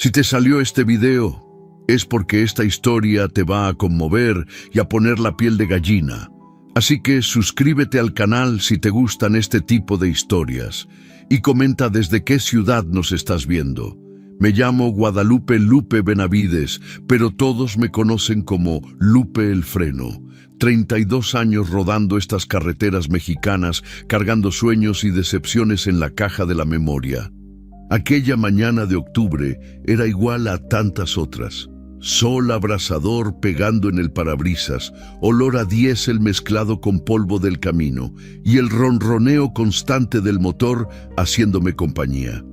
Si te salió este video, es porque esta historia te va a conmover y a poner la piel de gallina. Así que suscríbete al canal si te gustan este tipo de historias y comenta desde qué ciudad nos estás viendo. Me llamo Guadalupe Lupe Benavides, pero todos me conocen como Lupe el Freno. 32 años rodando estas carreteras mexicanas, cargando sueños y decepciones en la caja de la memoria. Aquella mañana de octubre era igual a tantas otras. Sol abrasador pegando en el parabrisas, olor a diésel mezclado con polvo del camino y el ronroneo constante del motor haciéndome compañía.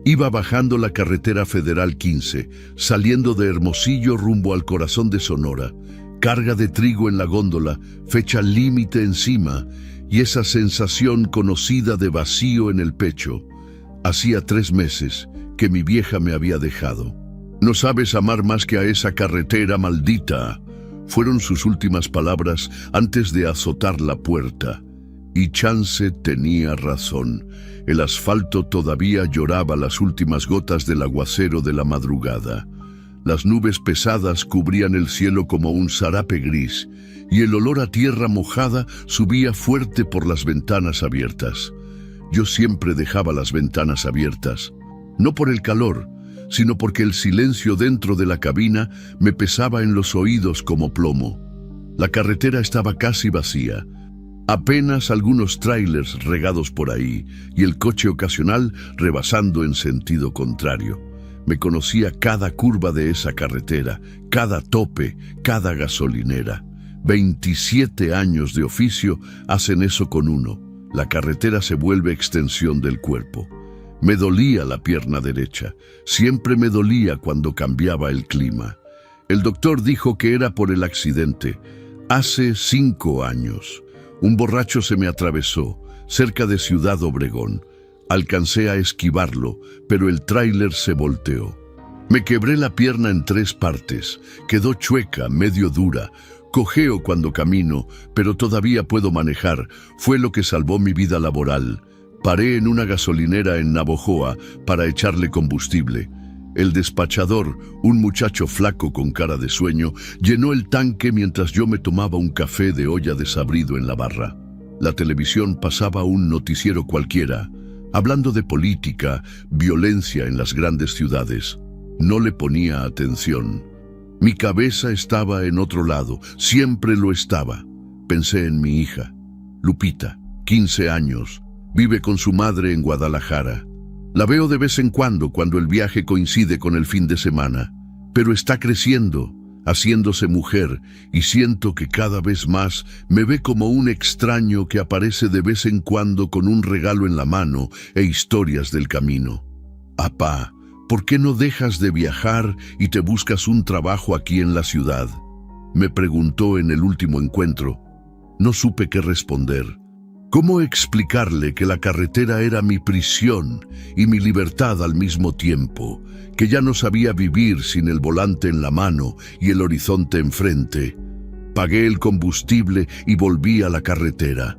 Iba bajando la carretera Federal 15, saliendo de Hermosillo rumbo al corazón de Sonora, carga de trigo en la góndola, fecha límite encima y esa sensación conocida de vacío en el pecho. Hacía 3 meses que mi vieja me había dejado. «No sabes amar más que a esa carretera maldita», fueron sus últimas palabras antes de azotar la puerta. Y chance tenía razón. El asfalto todavía lloraba las últimas gotas del aguacero de la madrugada. Las nubes pesadas cubrían el cielo como un zarape gris, y el olor a tierra mojada subía fuerte por las ventanas abiertas. Yo siempre dejaba las ventanas abiertas, no por el calor, sino porque el silencio dentro de la cabina me pesaba en los oídos como plomo. La carretera estaba casi vacía. Apenas algunos trailers regados por ahí y el coche ocasional rebasando en sentido contrario. Me conocía cada curva de esa carretera, cada tope, cada gasolinera. 27 años de oficio hacen eso con uno. La carretera se vuelve extensión del cuerpo. Me dolía la pierna derecha. Siempre me dolía cuando cambiaba el clima. El doctor dijo que era por el accidente. Hace 5 años. Un borracho se me atravesó, cerca de Ciudad Obregón. Alcancé a esquivarlo, pero el tráiler se volteó. Me quebré la pierna en 3 partes. Quedó chueca, medio dura. Cojeo cuando camino, pero todavía puedo manejar. Fue lo que salvó mi vida laboral. Paré en una gasolinera en Navojoa para echarle combustible. El despachador, un muchacho flaco con cara de sueño, llenó el tanque mientras yo me tomaba un café de olla desabrido en la barra. La televisión pasaba un noticiero cualquiera, hablando de política, violencia en las grandes ciudades. No le ponía atención. Mi cabeza estaba en otro lado, siempre lo estaba. Pensé en mi hija, Lupita, 15 años, vive con su madre en Guadalajara. La veo de vez en cuando el viaje coincide con el fin de semana, pero está creciendo, haciéndose mujer, y siento que cada vez más me ve como un extraño que aparece de vez en cuando con un regalo en la mano e historias del camino. «Apá, ¿por qué no dejas de viajar y te buscas un trabajo aquí en la ciudad?», me preguntó en el último encuentro. No supe qué responder. ¿Cómo explicarle que la carretera era mi prisión y mi libertad al mismo tiempo? Que ya no sabía vivir sin el volante en la mano y el horizonte enfrente. Pagué el combustible y volví a la carretera.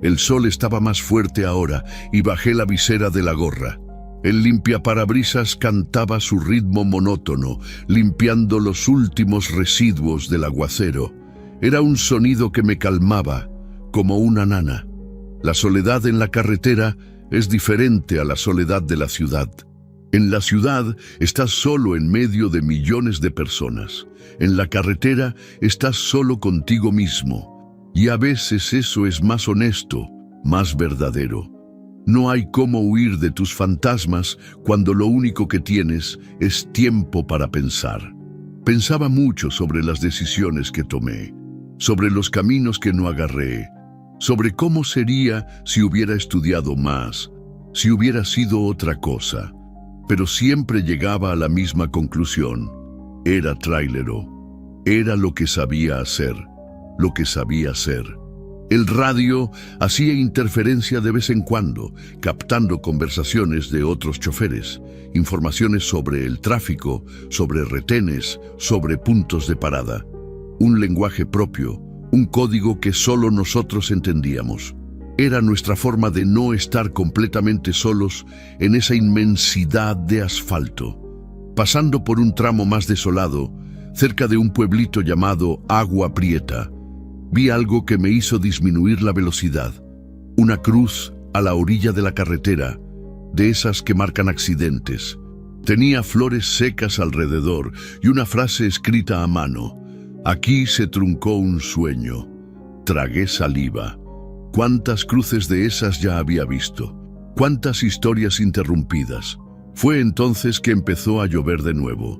El sol estaba más fuerte ahora y bajé la visera de la gorra. El limpiaparabrisas cantaba su ritmo monótono, limpiando los últimos residuos del aguacero. Era un sonido que me calmaba, como una nana. La soledad en la carretera es diferente a la soledad de la ciudad. En la ciudad estás solo en medio de millones de personas. En la carretera estás solo contigo mismo. Y a veces eso es más honesto, más verdadero. No hay cómo huir de tus fantasmas cuando lo único que tienes es tiempo para pensar. Pensaba mucho sobre las decisiones que tomé, sobre los caminos que no agarré, sobre cómo sería si hubiera estudiado más, si hubiera sido otra cosa, pero siempre llegaba a la misma conclusión. Era trailero. Era lo que sabía hacer, lo que sabía ser. El radio hacía interferencia de vez en cuando, captando conversaciones de otros choferes, informaciones sobre el tráfico, sobre retenes, sobre puntos de parada. Un lenguaje propio, un código que solo nosotros entendíamos. Era nuestra forma de no estar completamente solos en esa inmensidad de asfalto. Pasando por un tramo más desolado, cerca de un pueblito llamado Agua Prieta, vi algo que me hizo disminuir la velocidad. Una cruz a la orilla de la carretera, de esas que marcan accidentes. Tenía flores secas alrededor y una frase escrita a mano. Aquí se truncó un sueño. Tragué saliva. ¿Cuántas cruces de esas ya había visto? ¿Cuántas historias interrumpidas? Fue entonces que empezó a llover de nuevo.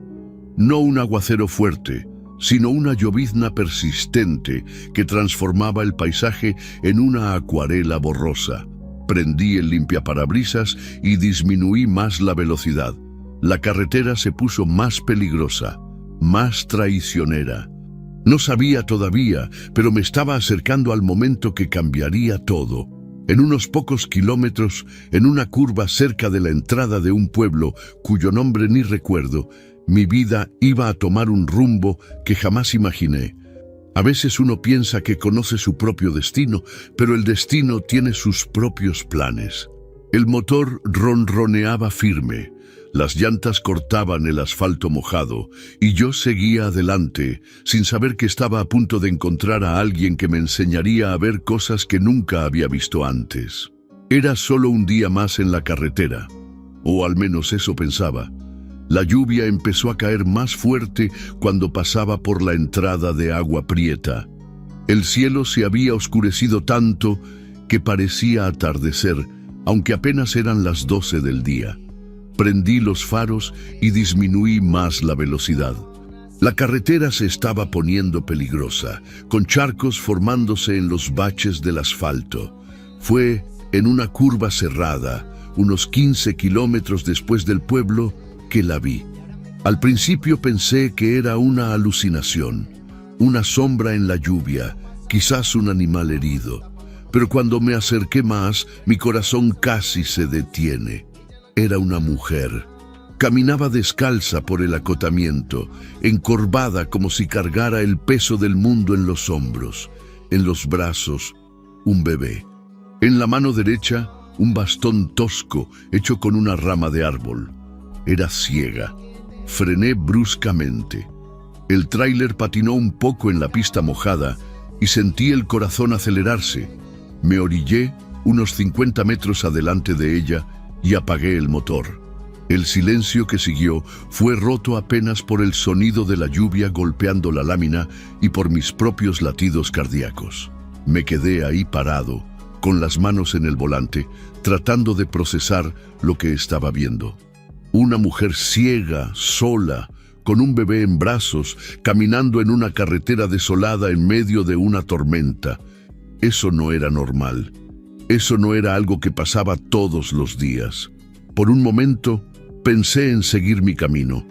No un aguacero fuerte, sino una llovizna persistente que transformaba el paisaje en una acuarela borrosa. Prendí el limpiaparabrisas y disminuí más la velocidad. La carretera se puso más peligrosa, más traicionera. No sabía todavía, pero me estaba acercando al momento que cambiaría todo. En unos pocos kilómetros, en una curva cerca de la entrada de un pueblo cuyo nombre ni recuerdo, mi vida iba a tomar un rumbo que jamás imaginé. A veces uno piensa que conoce su propio destino, pero el destino tiene sus propios planes. El motor ronroneaba firme, las llantas cortaban el asfalto mojado, y yo seguía adelante, sin saber que estaba a punto de encontrar a alguien que me enseñaría a ver cosas que nunca había visto antes. Era solo un día más en la carretera, o al menos eso pensaba. La lluvia empezó a caer más fuerte cuando pasaba por la entrada de Agua Prieta. El cielo se había oscurecido tanto que parecía atardecer, aunque apenas eran las 12 del día. Prendí los faros y disminuí más la velocidad. La carretera se estaba poniendo peligrosa, con charcos formándose en los baches del asfalto. Fue en una curva cerrada, unos 15 kilómetros después del pueblo, que la vi. Al principio pensé que era una alucinación, una sombra en la lluvia, quizás un animal herido. Pero cuando me acerqué más, mi corazón casi se detiene. Era una mujer. Caminaba descalza por el acotamiento, encorvada como si cargara el peso del mundo en los hombros. En los brazos, un bebé. En la mano derecha, un bastón tosco hecho con una rama de árbol. Era ciega. Frené bruscamente. El tráiler patinó un poco en la pista mojada y sentí el corazón acelerarse. Me orillé unos 50 metros adelante de ella y apagué el motor. El silencio que siguió fue roto apenas por el sonido de la lluvia golpeando la lámina y por mis propios latidos cardíacos. Me quedé ahí parado, con las manos en el volante, tratando de procesar lo que estaba viendo. Una mujer ciega, sola, con un bebé en brazos, caminando en una carretera desolada en medio de una tormenta. Eso no era normal. Eso no era algo que pasaba todos los días. Por un momento, pensé en seguir mi camino.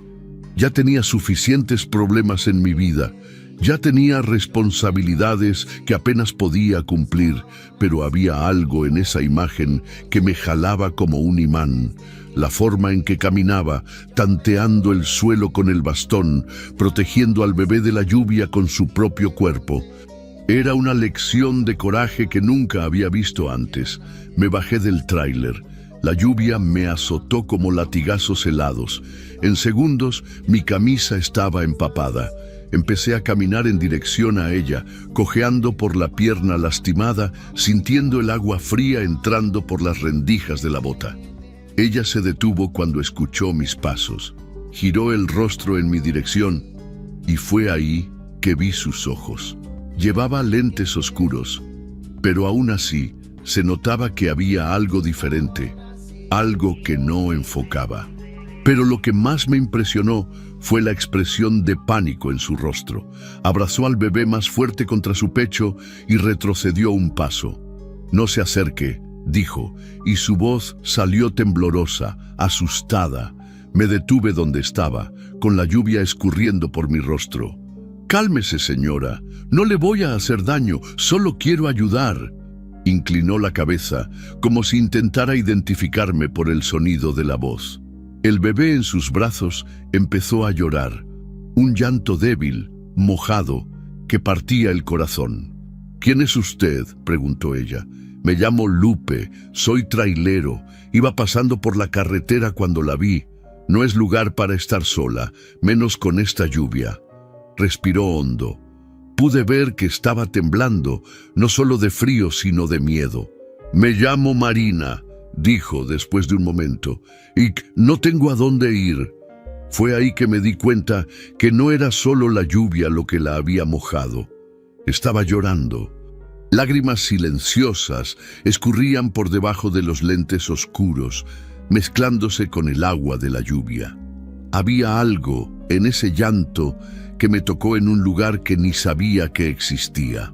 Ya tenía suficientes problemas en mi vida. Ya tenía responsabilidades que apenas podía cumplir, pero había algo en esa imagen que me jalaba como un imán. La forma en que caminaba, tanteando el suelo con el bastón, protegiendo al bebé de la lluvia con su propio cuerpo. Era una lección de coraje que nunca había visto antes. Me bajé del tráiler. La lluvia me azotó como latigazos helados. En segundos, mi camisa estaba empapada. Empecé a caminar en dirección a ella, cojeando por la pierna lastimada, sintiendo el agua fría entrando por las rendijas de la bota. Ella se detuvo cuando escuchó mis pasos. Giró el rostro en mi dirección y fue ahí que vi sus ojos. Llevaba lentes oscuros, pero aún así se notaba que había algo diferente, algo que no enfocaba. Pero lo que más me impresionó fue la expresión de pánico en su rostro. Abrazó al bebé más fuerte contra su pecho y retrocedió un paso. «No se acerque», dijo, y su voz salió temblorosa, asustada. Me detuve donde estaba, con la lluvia escurriendo por mi rostro. «Cálmese, señora. No le voy a hacer daño, solo quiero ayudar». Inclinó la cabeza, como si intentara identificarme por el sonido de la voz. El bebé en sus brazos empezó a llorar. Un llanto débil, mojado, que partía el corazón. «¿Quién es usted?», preguntó ella. «Me llamo Lupe, soy trailero. Iba pasando por la carretera cuando la vi. No es lugar para estar sola, menos con esta lluvia. Respiró hondo. Pude ver que estaba temblando, no solo de frío, sino de miedo. «Me llamo Marina», dijo después de un momento, «y no tengo a dónde ir». Fue ahí que me di cuenta que no era solo la lluvia lo que la había mojado. Estaba llorando. Lágrimas silenciosas escurrían por debajo de los lentes oscuros, mezclándose con el agua de la lluvia. Había algo en ese llanto que me tocó en un lugar que ni sabía que existía.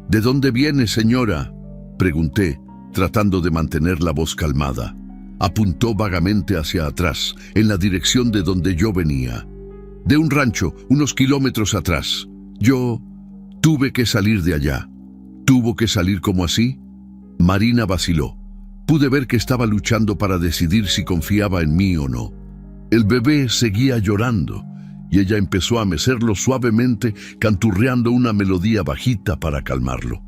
«¿De dónde viene, señora?», pregunté, tratando de mantener la voz calmada. Apuntó vagamente hacia atrás, en la dirección de donde yo venía. «De un rancho, unos kilómetros atrás. Yo tuve que salir de allá». «¿Tuvo que salir como así?». Marina vaciló. Pude ver que estaba luchando para decidir si confiaba en mí o no. El bebé seguía llorando, y ella empezó a mecerlo suavemente, canturreando una melodía bajita para calmarlo.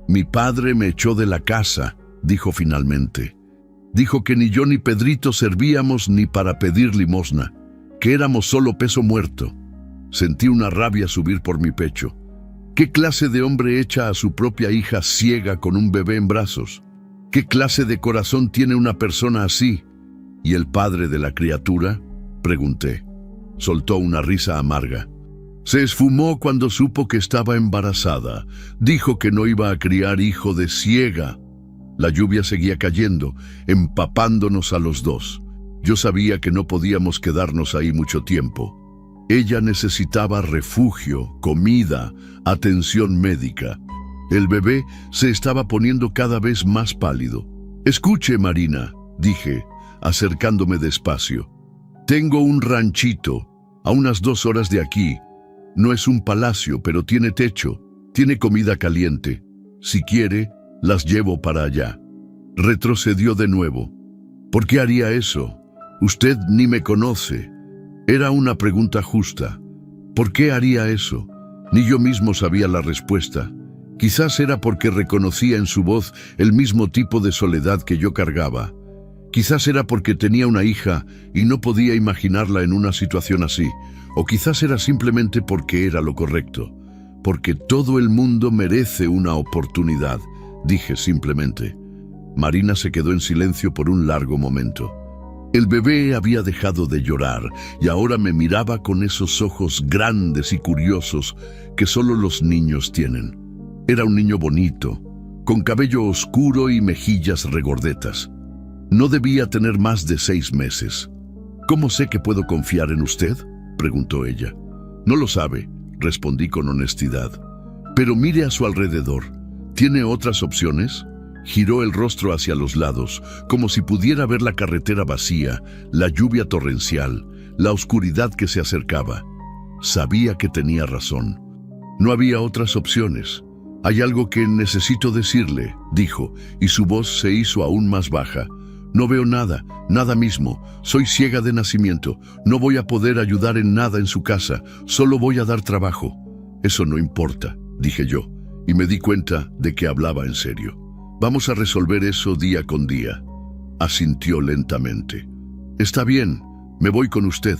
«Mi padre me echó de la casa», dijo finalmente. «Dijo que ni yo ni Pedrito servíamos ni para pedir limosna, que éramos solo peso muerto». Sentí una rabia subir por mi pecho. ¿Qué clase de hombre echa a su propia hija ciega con un bebé en brazos? ¿Qué clase de corazón tiene una persona así? ¿Y el padre de la criatura?, pregunté. Soltó una risa amarga. Se esfumó cuando supo que estaba embarazada. Dijo que no iba a criar hijo de ciega. La lluvia seguía cayendo, empapándonos a los dos. Yo sabía que no podíamos quedarnos ahí mucho tiempo. Ella necesitaba refugio, comida, atención médica. El bebé se estaba poniendo cada vez más pálido. «Escuche, Marina», dije, acercándome despacio. «Tengo un ranchito, a unas 2 horas de aquí. No es un palacio, pero tiene techo, tiene comida caliente. Si quiere, las llevo para allá». Retrocedió de nuevo. «¿Por qué haría eso? Usted ni me conoce». Era una pregunta justa. ¿Por qué haría eso? Ni yo mismo sabía la respuesta. Quizás era porque reconocía en su voz el mismo tipo de soledad que yo cargaba. Quizás era porque tenía una hija y no podía imaginarla en una situación así. O quizás era simplemente porque era lo correcto. Porque todo el mundo merece una oportunidad, dije simplemente. Marina se quedó en silencio por un largo momento. El bebé había dejado de llorar y ahora me miraba con esos ojos grandes y curiosos que solo los niños tienen. Era un niño bonito, con cabello oscuro y mejillas regordetas. No debía tener más de 6 meses. «¿Cómo sé que puedo confiar en usted?», preguntó ella. «No lo sabe», respondí con honestidad. «Pero mire a su alrededor. ¿Tiene otras opciones?». Giró el rostro hacia los lados, como si pudiera ver la carretera vacía, la lluvia torrencial, la oscuridad que se acercaba. Sabía que tenía razón. No había otras opciones. «Hay algo que necesito decirle», dijo, y su voz se hizo aún más baja. «No veo nada, nada mismo. Soy ciega de nacimiento. No voy a poder ayudar en nada en su casa. Solo voy a dar trabajo». «Eso no importa», dije yo, y me di cuenta de que hablaba en serio. «Vamos a resolver eso día con día», asintió lentamente. «Está bien, me voy con usted.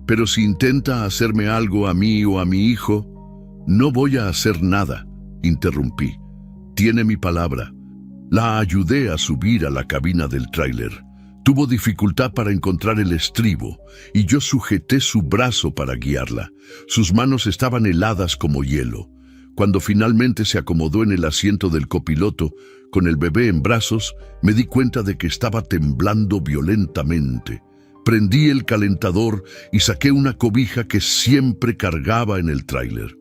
Pero si intenta hacerme algo a mí o a mi hijo...». «No voy a hacer nada», interrumpí. «Tiene mi palabra». La ayudé a subir a la cabina del tráiler. Tuvo dificultad para encontrar el estribo y yo sujeté su brazo para guiarla. Sus manos estaban heladas como hielo. Cuando finalmente se acomodó en el asiento del copiloto, con el bebé en brazos, me di cuenta de que estaba temblando violentamente. Prendí el calentador y saqué una cobija que siempre cargaba en el tráiler.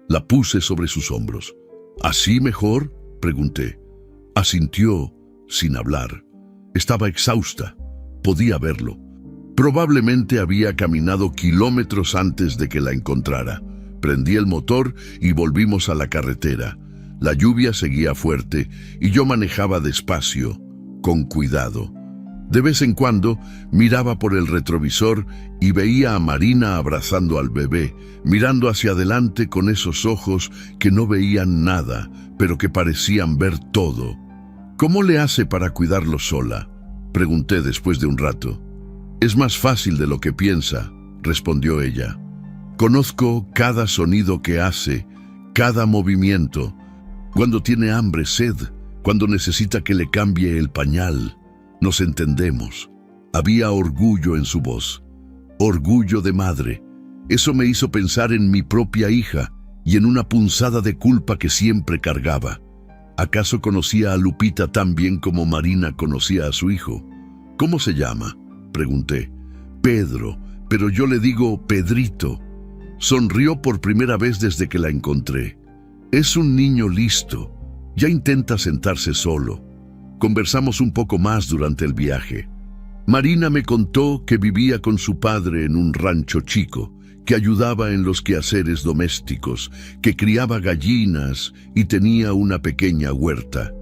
La puse sobre sus hombros. «¿Así mejor?», pregunté. Asintió sin hablar. Estaba exhausta. Podía verlo. Probablemente había caminado kilómetros antes de que la encontrara. Prendí el motor y volvimos a la carretera. La lluvia seguía fuerte y yo manejaba despacio, con cuidado. De vez en cuando miraba por el retrovisor y veía a Marina abrazando al bebé, mirando hacia adelante con esos ojos que no veían nada, pero que parecían ver todo. «¿Cómo le hace para cuidarlo sola?», pregunté después de un rato. Es más fácil de lo que piensa, respondió ella. Conozco cada sonido que hace, cada movimiento, cuando tiene hambre, sed, cuando necesita que le cambie el pañal. Nos entendemos. Había orgullo en su voz, orgullo de madre. Eso me hizo pensar en mi propia hija y en una punzada de culpa que siempre cargaba. ¿Acaso conocía a Lupita tan bien como Marina conocía a su hijo? ¿Cómo se llama?, pregunté. Pedro, pero yo le digo Pedrito. Sonrió por primera vez desde que la encontré. Es un niño listo. Ya intenta sentarse solo. Conversamos un poco más durante el viaje. Marina me contó que vivía con su padre en un rancho chico, que ayudaba en los quehaceres domésticos, que criaba gallinas y tenía una pequeña huerta,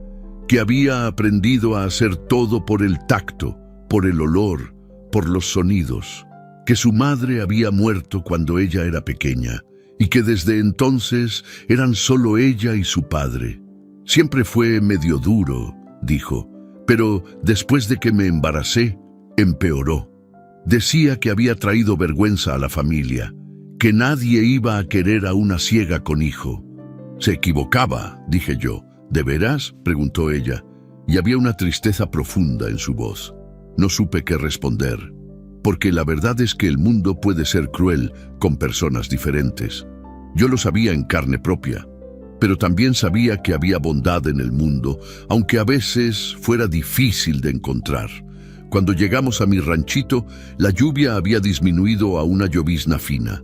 que había aprendido a hacer todo por el tacto, por el olor, por los sonidos, que su madre había muerto cuando ella era pequeña y que desde entonces eran solo ella y su padre. Siempre fue medio duro, dijo, pero después de que me embaracé, empeoró. Decía que había traído vergüenza a la familia, que nadie iba a querer a una ciega con hijo. Se equivocaba, dije yo. ¿De veras?, preguntó ella, y había una tristeza profunda en su voz. No supe qué responder, porque la verdad es que el mundo puede ser cruel con personas diferentes. Yo lo sabía en carne propia, pero también sabía que había bondad en el mundo, aunque a veces fuera difícil de encontrar. Cuando llegamos a mi ranchito, la lluvia había disminuido a una llovizna fina.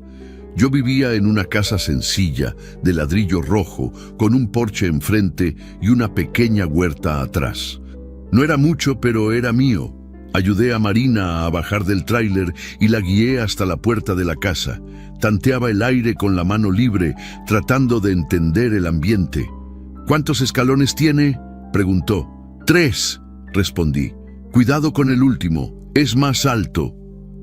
Yo vivía en una casa sencilla, de ladrillo rojo, con un porche enfrente y una pequeña huerta atrás. No era mucho, pero era mío. Ayudé a Marina a bajar del tráiler y la guié hasta la puerta de la casa. Tanteaba el aire con la mano libre, tratando de entender el ambiente. ¿Cuántos escalones tiene?, preguntó. 3, respondí. Cuidado con el último, es más alto.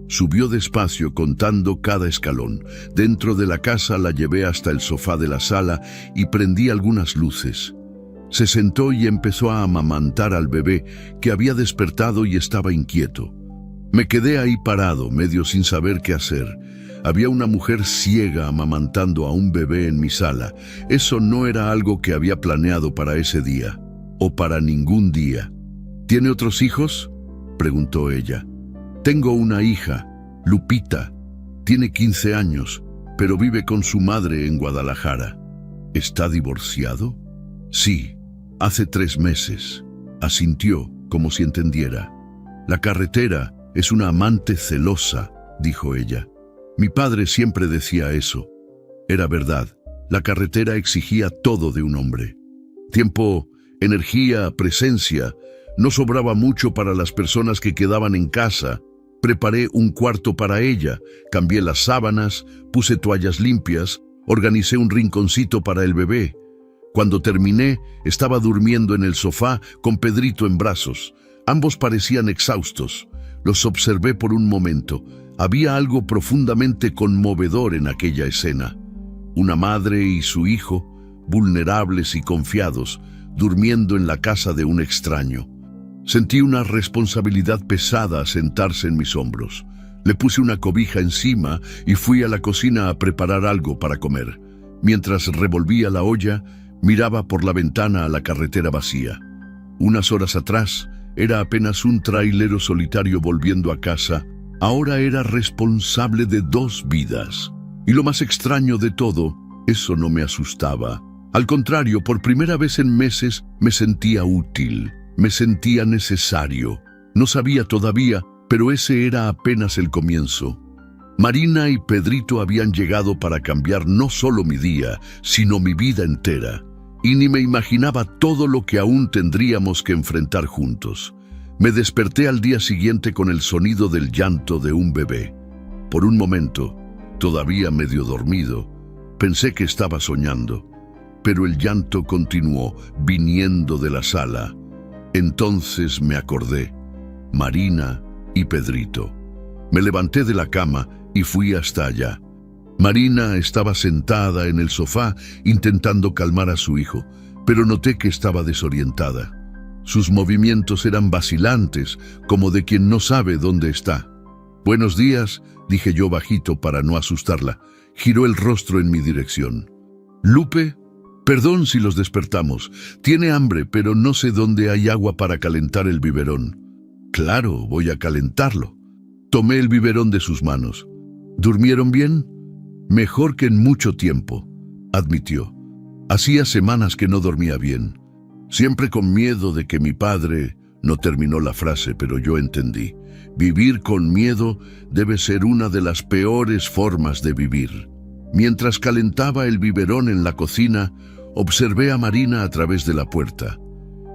Subió despacio contando cada escalón. Dentro de la casa la llevé hasta el sofá de la sala y prendí algunas luces. Se sentó y empezó a amamantar al bebé, que había despertado y estaba inquieto. Me quedé ahí parado, medio sin saber qué hacer. Había una mujer ciega amamantando a un bebé en mi sala. Eso no era algo que había planeado para ese día, o para ningún día. ¿Tiene otros hijos?, preguntó ella. Tengo una hija, Lupita. Tiene 15 años, pero vive con su madre en Guadalajara. ¿Está divorciado? Sí, hace 3 meses. Asintió, como si entendiera. La carretera es una amante celosa, dijo ella. Mi padre siempre decía eso. Era verdad. La carretera exigía todo de un hombre. Tiempo, energía, presencia. No sobraba mucho para las personas que quedaban en casa. Preparé un cuarto para ella, cambié las sábanas, puse toallas limpias, organicé un rinconcito para el bebé. Cuando terminé, estaba durmiendo en el sofá con Pedrito en brazos. Ambos parecían exhaustos. Los observé por un momento. Había algo profundamente conmovedor en aquella escena. Una madre y su hijo, vulnerables y confiados, durmiendo en la casa de un extraño. Sentí una responsabilidad pesada sentarse en mis hombros. Le puse una cobija encima y fui a la cocina a preparar algo para comer. Mientras revolvía la olla, miraba por la ventana a la carretera vacía. Unas horas atrás, era apenas un trailero solitario volviendo a casa. Ahora era responsable de 2 vidas. Y lo más extraño de todo, eso no me asustaba. Al contrario, por primera vez en meses me sentía útil. Me sentía necesario. No sabía todavía, pero ese era apenas el comienzo. Marina y Pedrito habían llegado para cambiar no solo mi día, sino mi vida entera. Y ni me imaginaba todo lo que aún tendríamos que enfrentar juntos. Me desperté al día siguiente con el sonido del llanto de un bebé. Por un momento, todavía medio dormido, pensé que estaba soñando. Pero el llanto continuó, viniendo de la sala. Entonces me acordé, Marina y Pedrito. Me levanté de la cama y fui hasta allá. Marina estaba sentada en el sofá intentando calmar a su hijo, pero noté que estaba desorientada. Sus movimientos eran vacilantes, como de quien no sabe dónde está. Buenos días, dije yo bajito para no asustarla. Giró el rostro en mi dirección. Lupe, perdón si los despertamos. Tiene hambre, pero no sé dónde hay agua para calentar el biberón. Claro, voy a calentarlo. Tomé el biberón de sus manos. ¿Durmieron bien? Mejor que en mucho tiempo, admitió. Hacía semanas que no dormía bien. Siempre con miedo de que mi padre... No terminó la frase, pero yo entendí. Vivir con miedo debe ser una de las peores formas de vivir. Mientras calentaba el biberón en la cocina, observé a Marina a través de la puerta.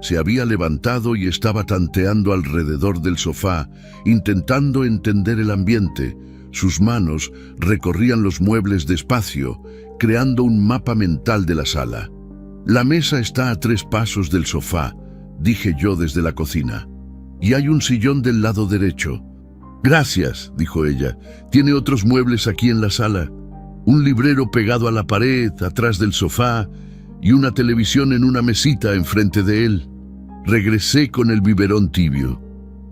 Se había levantado y estaba tanteando alrededor del sofá, intentando entender el ambiente. Sus manos recorrían los muebles despacio, creando un mapa mental de la sala. La mesa está a 3 pasos del sofá, dije yo desde la cocina. Y hay un sillón del lado derecho. Gracias, dijo ella. Tiene otros muebles aquí en la sala. Un librero pegado a la pared, atrás del sofá, y una televisión en una mesita enfrente de él. Regresé con el biberón tibio.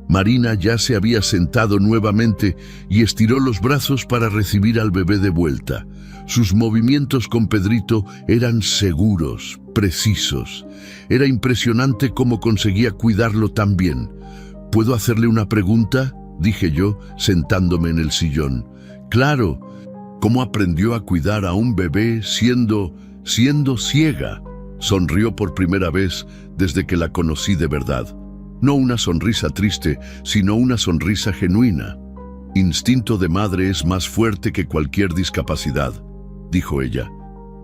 Marina ya se había sentado nuevamente y estiró los brazos para recibir al bebé de vuelta. Sus movimientos con Pedrito eran seguros, precisos. Era impresionante cómo conseguía cuidarlo tan bien. ¿Puedo hacerle una pregunta?, dije yo, sentándome en el sillón. Claro, ¿cómo aprendió a cuidar a un bebé siendo ciega? Sonrió por primera vez desde que la conocí de verdad. No una sonrisa triste, sino una sonrisa genuina. Instinto de madre es más fuerte que cualquier discapacidad, dijo ella.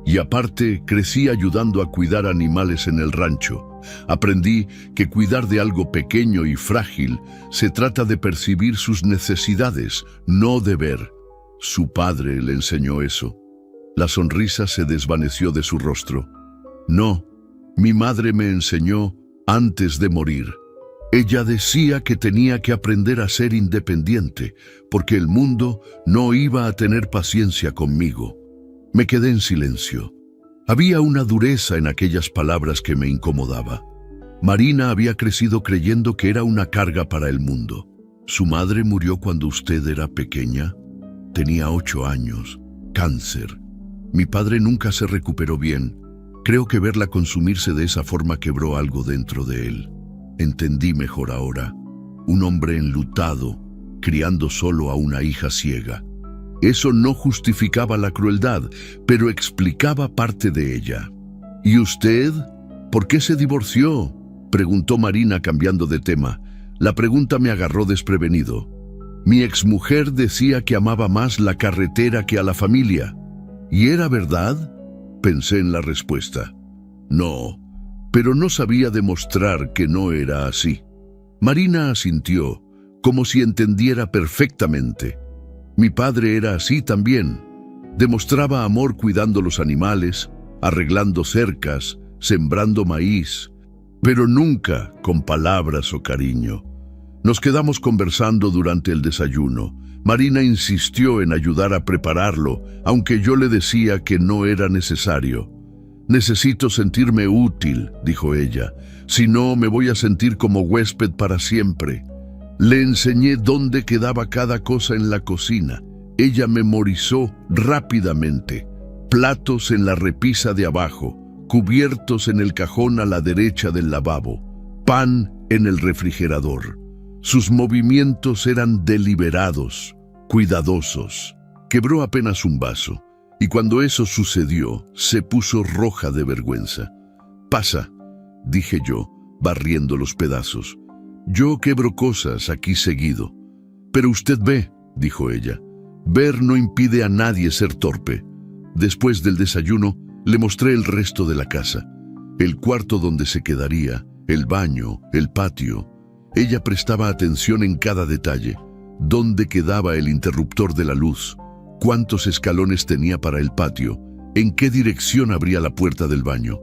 Y aparte, crecí ayudando a cuidar animales en el rancho. Aprendí que cuidar de algo pequeño y frágil se trata de percibir sus necesidades, no de ver. Su padre le enseñó eso. La sonrisa se desvaneció de su rostro. No, mi madre me enseñó antes de morir. Ella decía que tenía que aprender a ser independiente, porque el mundo no iba a tener paciencia conmigo. Me quedé en silencio. Había una dureza en aquellas palabras que me incomodaba. Marina había crecido creyendo que era una carga para el mundo. ¿Su madre murió cuando usted era pequeña? Tenía 8 años. Cáncer. Mi padre nunca se recuperó bien. Creo que verla consumirse de esa forma quebró algo dentro de él. Entendí mejor ahora. Un hombre enlutado, criando solo a una hija ciega. Eso no justificaba la crueldad, pero explicaba parte de ella. ¿Y usted? ¿Por qué se divorció?, preguntó Marina cambiando de tema. La pregunta me agarró desprevenido. Mi exmujer decía que amaba más la carretera que a la familia. ¿Y era verdad? Pensé en la respuesta. No, pero no sabía demostrar que no era así. Marina asintió, como si entendiera perfectamente. Mi padre era así también. Demostraba amor cuidando los animales, arreglando cercas, sembrando maíz, pero nunca con palabras o cariño. Nos quedamos conversando durante el desayuno. Marina insistió en ayudar a prepararlo, aunque yo le decía que no era necesario. Necesito sentirme útil, dijo ella. Si no, me voy a sentir como huésped para siempre. Le enseñé dónde quedaba cada cosa en la cocina. Ella memorizó rápidamente. Platos en la repisa de abajo, cubiertos en el cajón a la derecha del lavabo, pan en el refrigerador. Sus movimientos eran deliberados, cuidadosos. Quebró apenas un vaso, y cuando eso sucedió, se puso roja de vergüenza. «Pasa», dije yo, barriendo los pedazos. «Yo quebro cosas aquí seguido». «Pero usted ve», dijo ella. «Ver no impide a nadie ser torpe». Después del desayuno, le mostré el resto de la casa. El cuarto donde se quedaría, el baño, el patio. Ella prestaba atención en cada detalle. ¿Dónde quedaba el interruptor de la luz? ¿Cuántos escalones tenía para el patio? ¿En qué dirección abría la puerta del baño?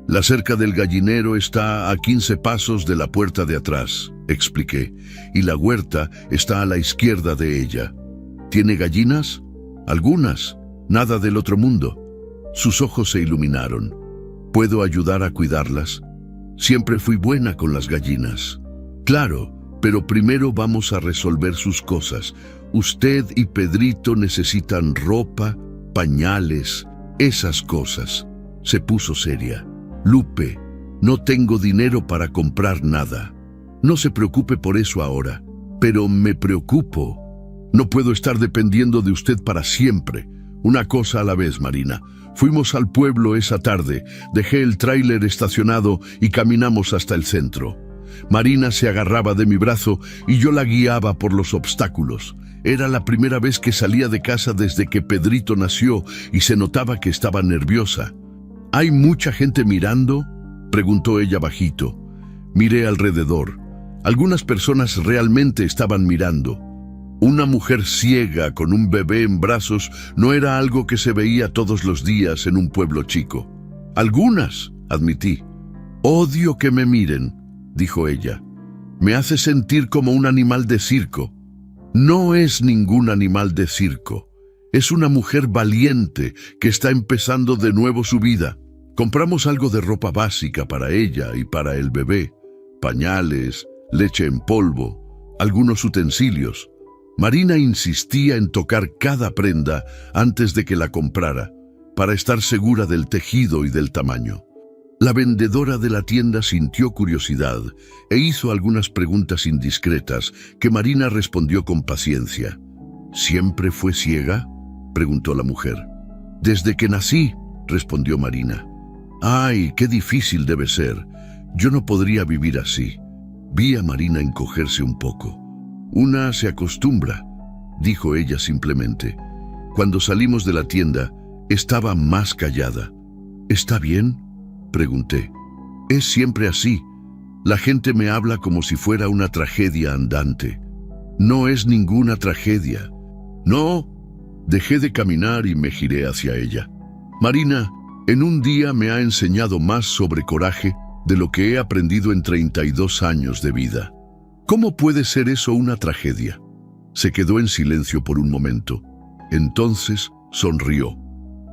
«La cerca del gallinero está a 15 pasos de la puerta de atrás», expliqué, «y la huerta está a la izquierda de ella». «¿Tiene gallinas?» «Algunas, nada del otro mundo». Sus ojos se iluminaron. «¿Puedo ayudar a cuidarlas?» «Siempre fui buena con las gallinas». «Claro, pero primero vamos a resolver sus cosas. Usted y Pedrito necesitan ropa, pañales, esas cosas. Se puso seria. Lupe, no tengo dinero para comprar nada. No se preocupe por eso ahora, pero me preocupo. No puedo estar dependiendo de usted para siempre. Una cosa a la vez, Marina. Fuimos al pueblo esa tarde, dejé el tráiler estacionado y caminamos hasta el centro. Marina se agarraba de mi brazo y yo la guiaba por los obstáculos. Era la primera vez que salía de casa desde que Pedrito nació y se notaba que estaba nerviosa. ¿Hay mucha gente mirando?, preguntó ella bajito. Miré alrededor. Algunas personas realmente estaban mirando. Una mujer ciega con un bebé en brazos no era algo que se veía todos los días en un pueblo chico. Algunas, admití. Odio que me miren, dijo ella. Me hace sentir como un animal de circo. No es ningún animal de circo. Es una mujer valiente que está empezando de nuevo su vida. Compramos algo de ropa básica para ella y para el bebé. Pañales, leche en polvo, algunos utensilios. Marina insistía en tocar cada prenda antes de que la comprara, para estar segura del tejido y del tamaño. La vendedora de la tienda sintió curiosidad e hizo algunas preguntas indiscretas que Marina respondió con paciencia. ¿Siempre fue ciega?, preguntó la mujer. Desde que nací, respondió Marina. ¡Ay, qué difícil debe ser! Yo no podría vivir así. Vi a Marina encogerse un poco. Una se acostumbra, dijo ella simplemente. Cuando salimos de la tienda, estaba más callada. ¿Está bien?, pregunté. Es siempre así. La gente me habla como si fuera una tragedia andante. No es ninguna tragedia. No. Dejé de caminar y me giré hacia ella. Marina, en un día me ha enseñado más sobre coraje de lo que he aprendido en 32 años de vida. ¿Cómo puede ser eso una tragedia? Se quedó en silencio por un momento. Entonces sonrió.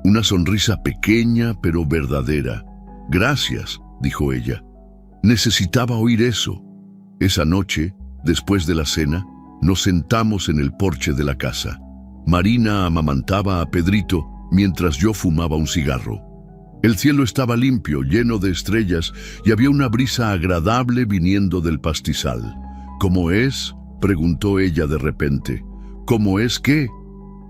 Una sonrisa pequeña pero verdadera. Gracias, dijo ella. Necesitaba oír eso. Esa noche, después de la cena, nos sentamos en el porche de la casa. Marina amamantaba a Pedrito mientras yo fumaba un cigarro. El cielo estaba limpio, lleno de estrellas, y había una brisa agradable viniendo del pastizal. ¿Cómo es?, preguntó ella de repente. ¿Cómo es qué?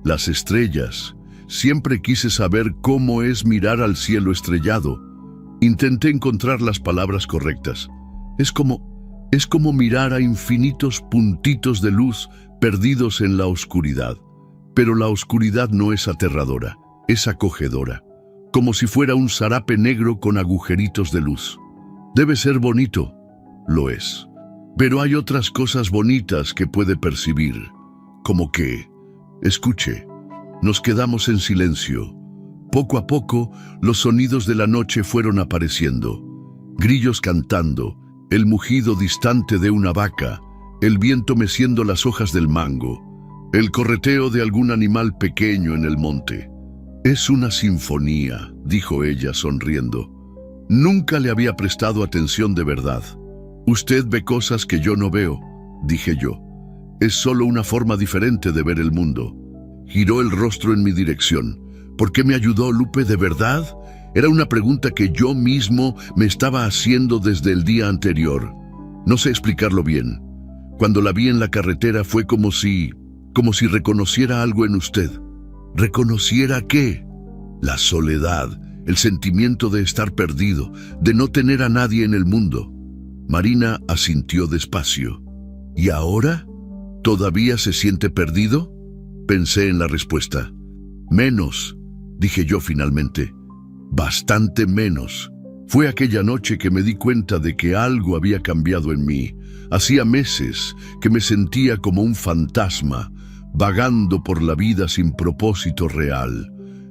Las estrellas. Siempre quise saber cómo es mirar al cielo estrellado. Intenté encontrar las palabras correctas. Es como mirar a infinitos puntitos de luz perdidos en la oscuridad. Pero la oscuridad no es aterradora, es acogedora. Como si fuera un zarape negro con agujeritos de luz. Debe ser bonito. Lo es. Pero hay otras cosas bonitas que puede percibir. Como que, escuche, nos quedamos en silencio. Poco a poco, los sonidos de la noche fueron apareciendo. Grillos cantando, el mugido distante de una vaca, el viento meciendo las hojas del mango, el correteo de algún animal pequeño en el monte. Es una sinfonía, dijo ella sonriendo. Nunca le había prestado atención de verdad. Usted ve cosas que yo no veo, dije yo. Es solo una forma diferente de ver el mundo. Giró el rostro en mi dirección. ¿Por qué me ayudó Lupe de verdad? Era una pregunta que yo mismo me estaba haciendo desde el día anterior. No sé explicarlo bien. Cuando la vi en la carretera fue como si reconociera algo en usted. ¿Reconociera qué? La soledad, el sentimiento de estar perdido, de no tener a nadie en el mundo. Marina asintió despacio. ¿Y ahora? ¿Todavía se siente perdido? Pensé en la respuesta. Menos, dije yo finalmente. Bastante menos. Fue aquella noche que me di cuenta de que algo había cambiado en mí. Hacía meses que me sentía como un fantasma, vagando por la vida sin propósito real.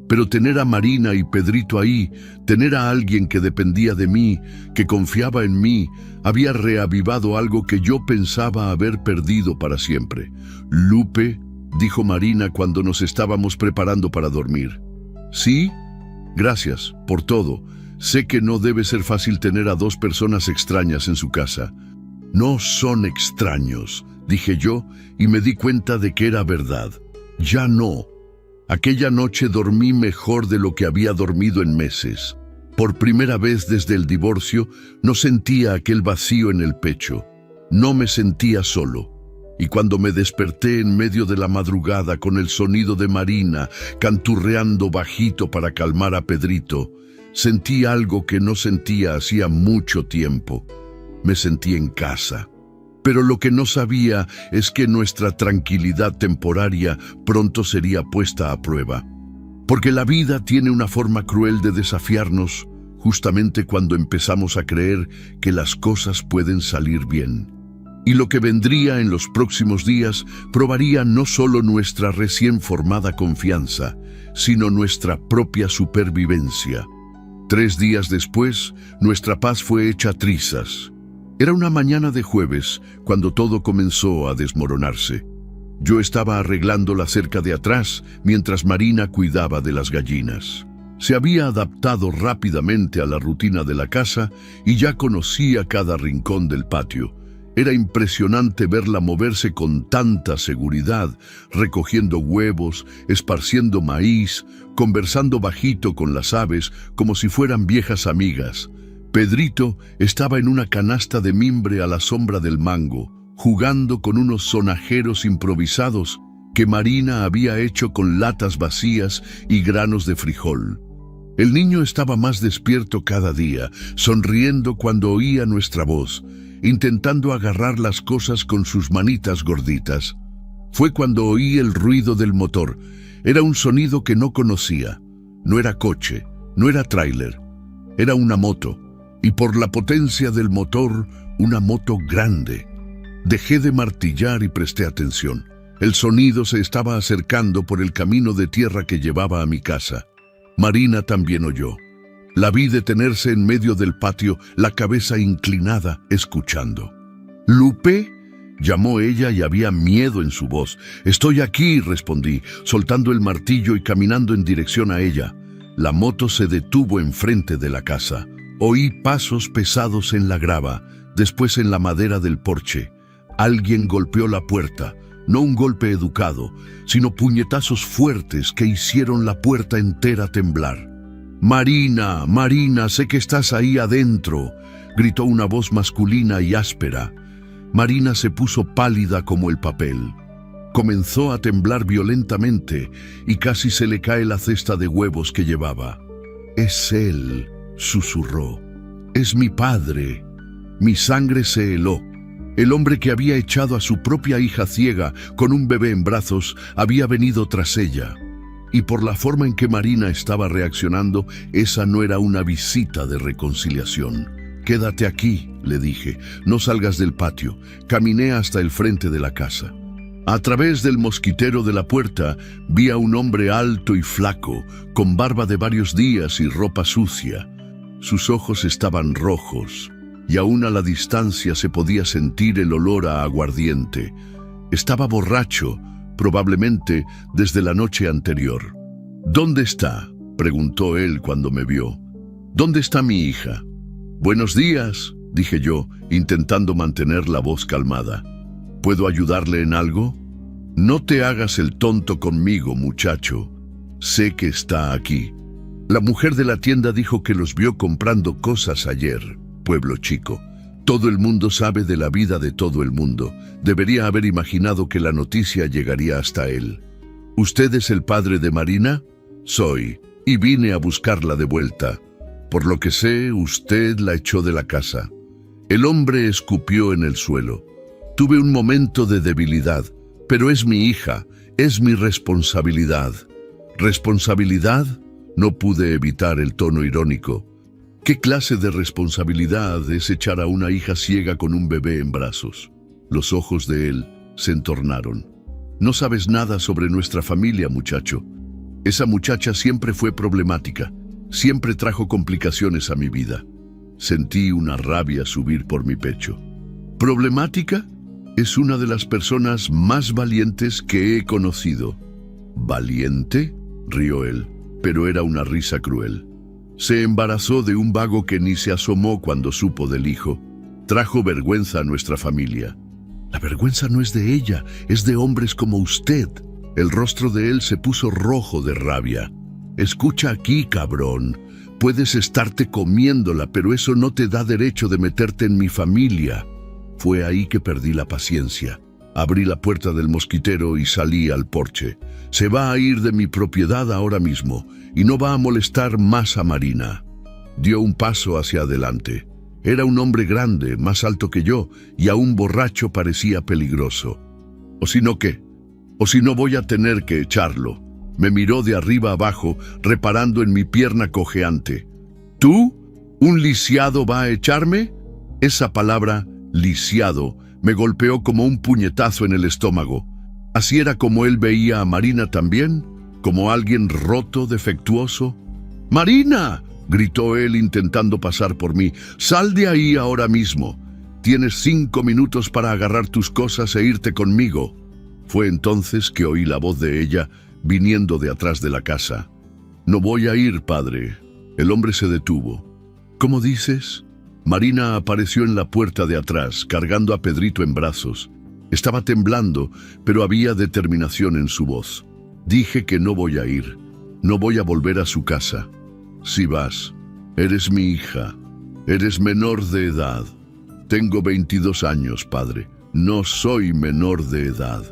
Pero tener a Marina y Pedrito ahí, tener a alguien que dependía de mí, que confiaba en mí, había reavivado algo que yo pensaba haber perdido para siempre. Lupe, dijo Marina cuando nos estábamos preparando para dormir. ¿Sí? Gracias por todo. Sé que no debe ser fácil tener a dos personas extrañas en su casa. No son extraños, dije yo, y me di cuenta de que era verdad. Ya no. Aquella noche dormí mejor de lo que había dormido en meses. Por primera vez desde el divorcio, no sentía aquel vacío en el pecho. No me sentía solo. Y cuando me desperté en medio de la madrugada con el sonido de Marina canturreando bajito para calmar a Pedrito, sentí algo que no sentía hacía mucho tiempo. Me sentí en casa. Pero lo que no sabía es que nuestra tranquilidad temporaria pronto sería puesta a prueba. Porque la vida tiene una forma cruel de desafiarnos justamente cuando empezamos a creer que las cosas pueden salir bien. Y lo que vendría en los próximos días probaría no solo nuestra recién formada confianza, sino nuestra propia supervivencia. 3 días después, nuestra paz fue hecha trizas. Era una mañana de jueves cuando todo comenzó a desmoronarse. Yo estaba arreglando la cerca de atrás mientras Marina cuidaba de las gallinas. Se había adaptado rápidamente a la rutina de la casa y ya conocía cada rincón del patio. Era impresionante verla moverse con tanta seguridad, recogiendo huevos, esparciendo maíz, conversando bajito con las aves como si fueran viejas amigas. Pedrito estaba en una canasta de mimbre a la sombra del mango, jugando con unos sonajeros improvisados que Marina había hecho con latas vacías y granos de frijol. El niño estaba más despierto cada día, sonriendo cuando oía nuestra voz, intentando agarrar las cosas con sus manitas gorditas. Fue cuando oí el ruido del motor. Era un sonido que no conocía. No era coche, no era tráiler, era una moto. Y por la potencia del motor, una moto grande. Dejé de martillar y presté atención. El sonido se estaba acercando por el camino de tierra que llevaba a mi casa. Marina también oyó. La vi detenerse en medio del patio, la cabeza inclinada, escuchando. «¿Lupe?», llamó ella y había miedo en su voz. «Estoy aquí», respondí, soltando el martillo y caminando en dirección a ella. La moto se detuvo enfrente de la casa. Oí pasos pesados en la grava, después en la madera del porche. Alguien golpeó la puerta, no un golpe educado, sino puñetazos fuertes que hicieron la puerta entera temblar. «Marina, Marina, sé que estás ahí adentro», gritó una voz masculina y áspera. Marina se puso pálida como el papel. Comenzó a temblar violentamente y casi se le cae la cesta de huevos que llevaba. «Es él», susurró. «Es mi padre». Mi sangre se heló. El hombre que había echado a su propia hija ciega con un bebé en brazos había venido tras ella. Y por la forma en que Marina estaba reaccionando, esa no era una visita de reconciliación. «Quédate aquí», le dije, «no salgas del patio». Caminé hasta el frente de la casa. A través del mosquitero de la puerta vi a un hombre alto y flaco, con barba de varios días y ropa sucia. Sus ojos estaban rojos, y aún a la distancia se podía sentir el olor a aguardiente. Estaba borracho, probablemente desde la noche anterior. «¿Dónde está?», preguntó él cuando me vio. «¿Dónde está mi hija?». «Buenos días», dije yo, intentando mantener la voz calmada. «¿Puedo ayudarle en algo?». «No te hagas el tonto conmigo, muchacho. Sé que está aquí». La mujer de la tienda dijo que los vio comprando cosas ayer. Pueblo chico. Todo el mundo sabe de la vida de todo el mundo. Debería haber imaginado que la noticia llegaría hasta él. «¿Usted es el padre de Marina?». «Soy, y vine a buscarla de vuelta. Por lo que sé, usted la echó de la casa». El hombre escupió en el suelo. «Tuve un momento de debilidad, pero es mi hija, es mi responsabilidad». «¿Responsabilidad?». No pude evitar el tono irónico. ¿Qué clase de responsabilidad es echar a una hija ciega con un bebé en brazos? Los ojos de él se entornaron. «No sabes nada sobre nuestra familia, muchacho. Esa muchacha siempre fue problemática, siempre trajo complicaciones a mi vida». Sentí una rabia subir por mi pecho. «¿Problemática? Es una de las personas más valientes que he conocido». «¿Valiente?», rió él, pero era una risa cruel. «Se embarazó de un vago que ni se asomó cuando supo del hijo. Trajo vergüenza a nuestra familia». La vergüenza no es de ella, es de hombres como usted. El rostro de él se puso rojo de rabia. Escucha aquí, cabrón. Puedes estarte comiéndola, pero eso no te da derecho de meterte en mi familia. Fue ahí que perdí la paciencia. Abrí la puerta del mosquitero y salí al porche. Se va a ir de mi propiedad ahora mismo y no va a molestar más a Marina. Dio un paso hacia adelante. Era un hombre grande, más alto que yo, y aún borracho parecía peligroso. ¿O si no qué? ¿O si no voy a tener que echarlo? Me miró de arriba abajo, reparando en mi pierna cojeante. ¿Tú? ¿Un lisiado va a echarme? Esa palabra, lisiado, me golpeó como un puñetazo en el estómago. ¿Así era como él veía a Marina también? ¿Como alguien roto, defectuoso? ¡Marina!, gritó él intentando pasar por mí. ¡Sal de ahí ahora mismo! Tienes 5 minutos para agarrar tus cosas e irte conmigo. Fue entonces que oí la voz de ella viniendo de atrás de la casa. No voy a ir, padre. El hombre se detuvo. ¿Cómo dices? Marina apareció en la puerta de atrás, cargando a Pedrito en brazos. Estaba temblando, pero había determinación en su voz. Dije que no voy a ir. No voy a volver a su casa. Si vas, eres mi hija. Eres menor de edad. Tengo 22 años, padre. No soy menor de edad.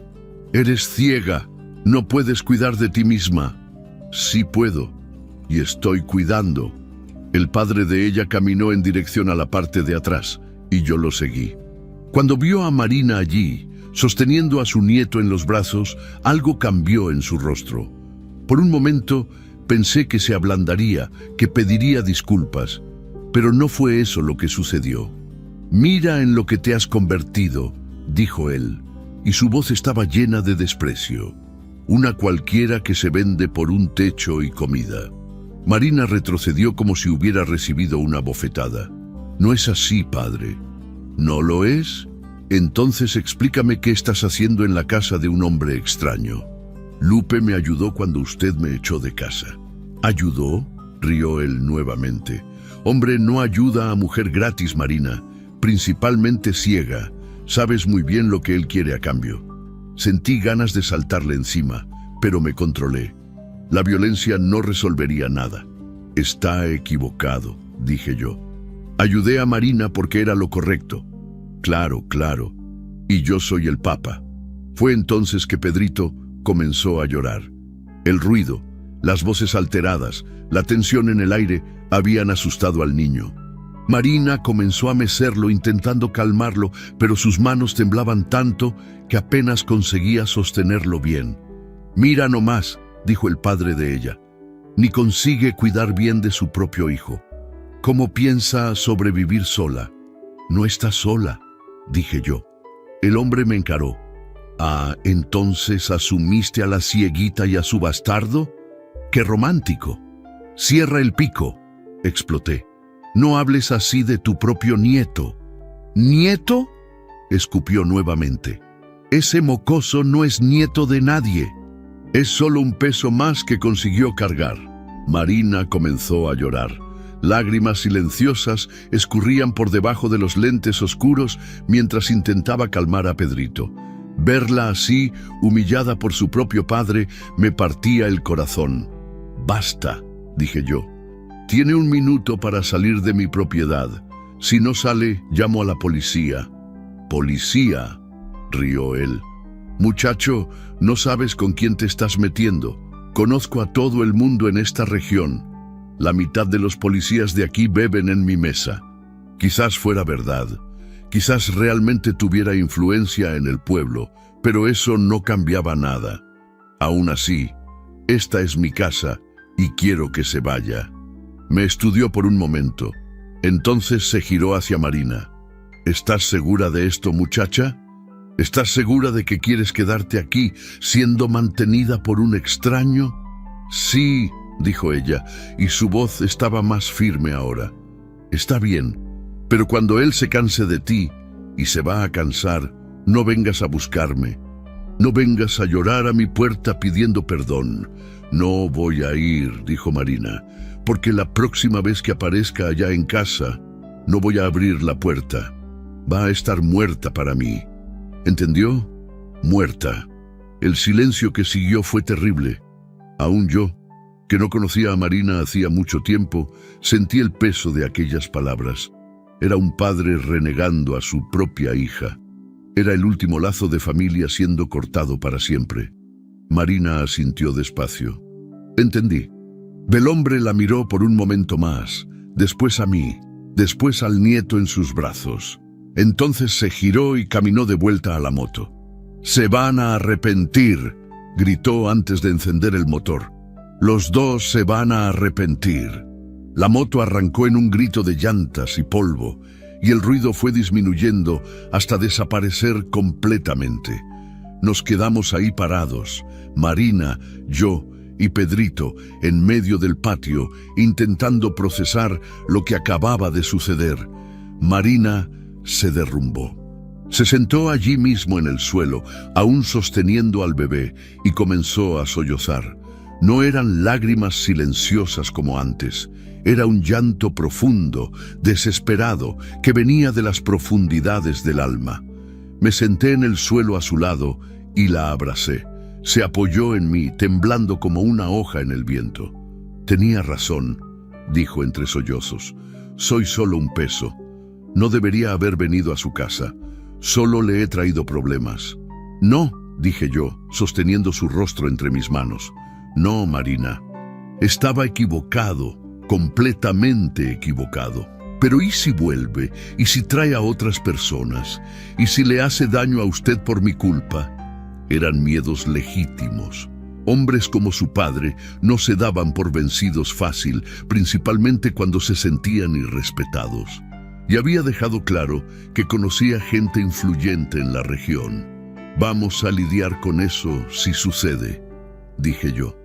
Eres ciega. No puedes cuidar de ti misma. Sí puedo, y estoy cuidando. El padre de ella caminó en dirección a la parte de atrás, y yo lo seguí. Cuando vio a Marina allí, sosteniendo a su nieto en los brazos, algo cambió en su rostro. Por un momento pensé que se ablandaría, que pediría disculpas, pero no fue eso lo que sucedió. «Mira en lo que te has convertido», dijo él, y su voz estaba llena de desprecio. Una cualquiera que se vende por un techo y comida. Marina retrocedió como si hubiera recibido una bofetada. No es así, padre. ¿No lo es? Entonces explícame qué estás haciendo en la casa de un hombre extraño. Lupe me ayudó cuando usted me echó de casa. ¿Ayudó?, rió él nuevamente. Hombre no ayuda a mujer gratis, Marina. Principalmente ciega. Sabes muy bien lo que él quiere a cambio. Sentí ganas de saltarle encima, pero me controlé. La violencia no resolvería nada. Está equivocado, dije yo. Ayudé a Marina porque era lo correcto. Claro, claro. Y yo soy el Papa. Fue entonces que Pedrito comenzó a llorar. El ruido, las voces alteradas, la tensión en el aire habían asustado al niño. Marina comenzó a mecerlo intentando calmarlo, pero sus manos temblaban tanto que apenas conseguía sostenerlo bien. «Mira nomás», dijo el padre de ella, «ni consigue cuidar bien de su propio hijo. ¿Cómo piensa sobrevivir sola?» «No está sola», dije yo. El hombre me encaró. «Ah, entonces asumiste a la cieguita y a su bastardo. ¡Qué romántico! Cierra el pico», exploté. «No hables así de tu propio nieto». «¿Nieto?», escupió nuevamente. «Ese mocoso no es nieto de nadie. Es solo un peso más que consiguió cargar». Marina comenzó a llorar. Lágrimas silenciosas escurrían por debajo de los lentes oscuros mientras intentaba calmar a Pedrito. Verla así, humillada por su propio padre, me partía el corazón. «Basta», dije yo. «Tiene 1 minuto para salir de mi propiedad. Si no sale, llamo a la policía». «¿Policía?», rió él. «Muchacho, no sabes con quién te estás metiendo. Conozco a todo el mundo en esta región. La mitad de los policías de aquí beben en mi mesa». Quizás fuera verdad. Quizás realmente tuviera influencia en el pueblo, pero eso no cambiaba nada. Aún así, esta es mi casa y quiero que se vaya. Me estudió por un momento. Entonces se giró hacia Marina. «¿Estás segura de esto, muchacha? ¿Estás segura de que quieres quedarte aquí, siendo mantenida por un extraño?» «Sí», dijo ella, y su voz estaba más firme ahora. «Está bien, pero cuando él se canse de ti, y se va a cansar, no vengas a buscarme. No vengas a llorar a mi puerta pidiendo perdón». «No voy a ir», dijo Marina, «porque la próxima vez que aparezca allá en casa, no voy a abrir la puerta. Va a estar muerta para mí». ¿Entendió? Muerta. El silencio que siguió fue terrible. Aún yo, que no conocía a Marina hacía mucho tiempo, sentí el peso de aquellas palabras. Era un padre renegando a su propia hija. Era el último lazo de familia siendo cortado para siempre. Marina asintió despacio. Entendí. Belhombre la miró por un momento más, después a mí, después al nieto en sus brazos. Entonces se giró y caminó de vuelta a la moto. «Se van a arrepentir», gritó antes de encender el motor. «Los dos se van a arrepentir». La moto arrancó en un grito de llantas y polvo, y el ruido fue disminuyendo hasta desaparecer completamente. Nos quedamos ahí parados, Marina, yo y Pedrito, en medio del patio, intentando procesar lo que acababa de suceder. Marina se derrumbó. Se sentó allí mismo en el suelo, aún sosteniendo al bebé, y comenzó a sollozar. No eran lágrimas silenciosas como antes. Era un llanto profundo, desesperado, que venía de las profundidades del alma. Me senté en el suelo a su lado y la abracé. Se apoyó en mí, temblando como una hoja en el viento. «Tenía razón», dijo entre sollozos. «Soy solo un peso. No debería haber venido a su casa. Solo le he traído problemas». «No», dije yo, sosteniendo su rostro entre mis manos. «No, Marina. Estaba equivocado, completamente equivocado. Pero ¿y si vuelve? ¿Y si trae a otras personas? ¿Y si le hace daño a usted por mi culpa?» Eran miedos legítimos. Hombres como su padre no se daban por vencidos fácil, principalmente cuando se sentían irrespetados. Y había dejado claro que conocía gente influyente en la región. «Vamos a lidiar con eso si sucede», dije yo.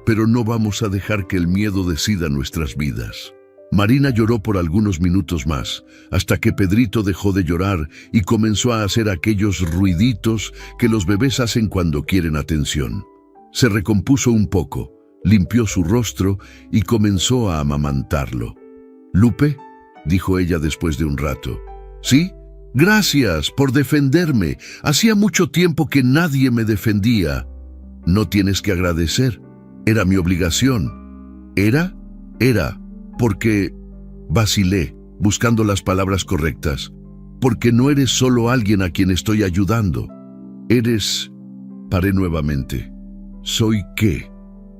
«Pero no vamos a dejar que el miedo decida nuestras vidas». Marina lloró por algunos minutos más, hasta que Pedrito dejó de llorar y comenzó a hacer aquellos ruiditos que los bebés hacen cuando quieren atención. Se recompuso un poco, limpió su rostro y comenzó a amamantarlo. «¿Lupe?», dijo ella después de un rato. «¿Sí? Gracias por defenderme. Hacía mucho tiempo que nadie me defendía». «No tienes que agradecer. Era mi obligación». «¿Era? Era. Porque...» vacilé, buscando las palabras correctas. «Porque no eres solo alguien a quien estoy ayudando. Eres...» Paré nuevamente. «¿Soy qué?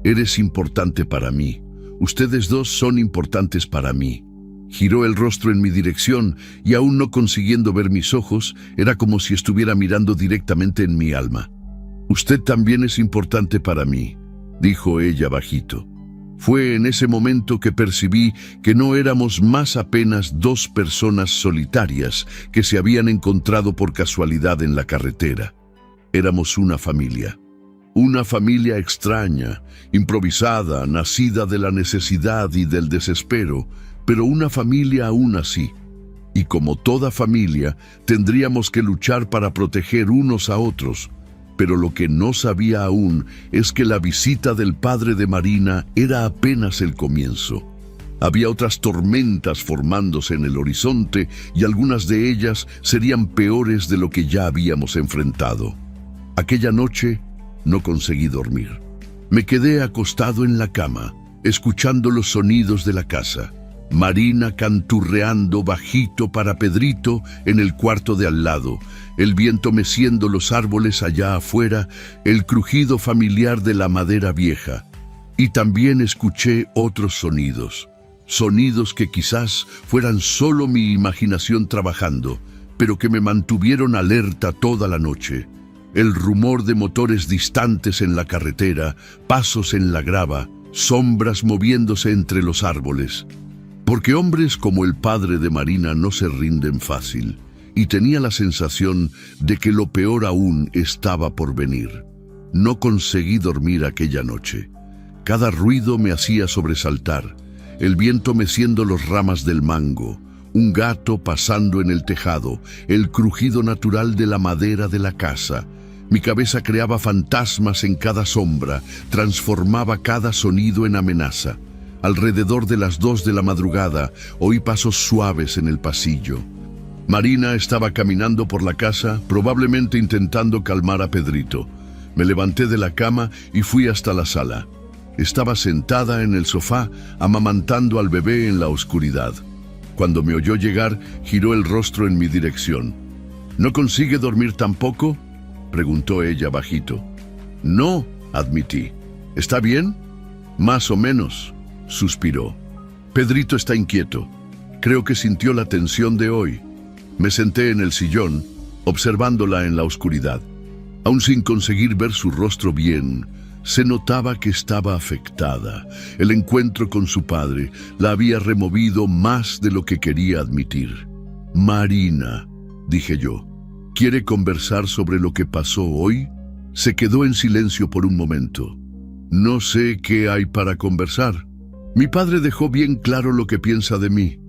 Eres importante para mí. Ustedes dos son importantes para mí». Giró el rostro en mi dirección y aún no consiguiendo ver mis ojos, era como si estuviera mirando directamente en mi alma. «Usted también es importante para mí», dijo ella bajito. Fue en ese momento que percibí que no éramos más apenas dos personas solitarias que se habían encontrado por casualidad en la carretera. Éramos una familia extraña, improvisada, nacida de la necesidad y del desespero, pero una familia aún así. Y como toda familia, tendríamos que luchar para proteger unos a otros. Pero lo que no sabía aún es que la visita del padre de Marina era apenas el comienzo. Había otras tormentas formándose en el horizonte y algunas de ellas serían peores de lo que ya habíamos enfrentado. Aquella noche no conseguí dormir. Me quedé acostado en la cama, escuchando los sonidos de la casa. Marina canturreando bajito para Pedrito en el cuarto de al lado, el viento meciendo los árboles allá afuera, el crujido familiar de la madera vieja. Y también escuché otros sonidos, sonidos que quizás fueran solo mi imaginación trabajando, pero que me mantuvieron alerta toda la noche. El rumor de motores distantes en la carretera, pasos en la grava, sombras moviéndose entre los árboles. Porque hombres como el padre de Marina no se rinden fácil, y tenía la sensación de que lo peor aún estaba por venir. No conseguí dormir aquella noche. Cada ruido me hacía sobresaltar, el viento meciendo las ramas del mango, un gato pasando en el tejado, el crujido natural de la madera de la casa. Mi cabeza creaba fantasmas en cada sombra, transformaba cada sonido en amenaza. Alrededor de las 2 de la madrugada, oí pasos suaves en el pasillo. Marina estaba caminando por la casa, probablemente intentando calmar a Pedrito. Me levanté de la cama y fui hasta la sala. Estaba sentada en el sofá, amamantando al bebé en la oscuridad. Cuando me oyó llegar, giró el rostro en mi dirección. ¿No consigue dormir tampoco?, preguntó ella bajito. No, admití. ¿Está bien? Más o menos, suspiró. Pedrito está inquieto. Creo que sintió la tensión de hoy. Me senté en el sillón, observándola en la oscuridad. Aún sin conseguir ver su rostro bien, se notaba que estaba afectada. El encuentro con su padre la había removido más de lo que quería admitir. Marina, dije yo, ¿quiere conversar sobre lo que pasó hoy? Se quedó en silencio por un momento. No sé qué hay para conversar. Mi padre dejó bien claro lo que piensa de mí.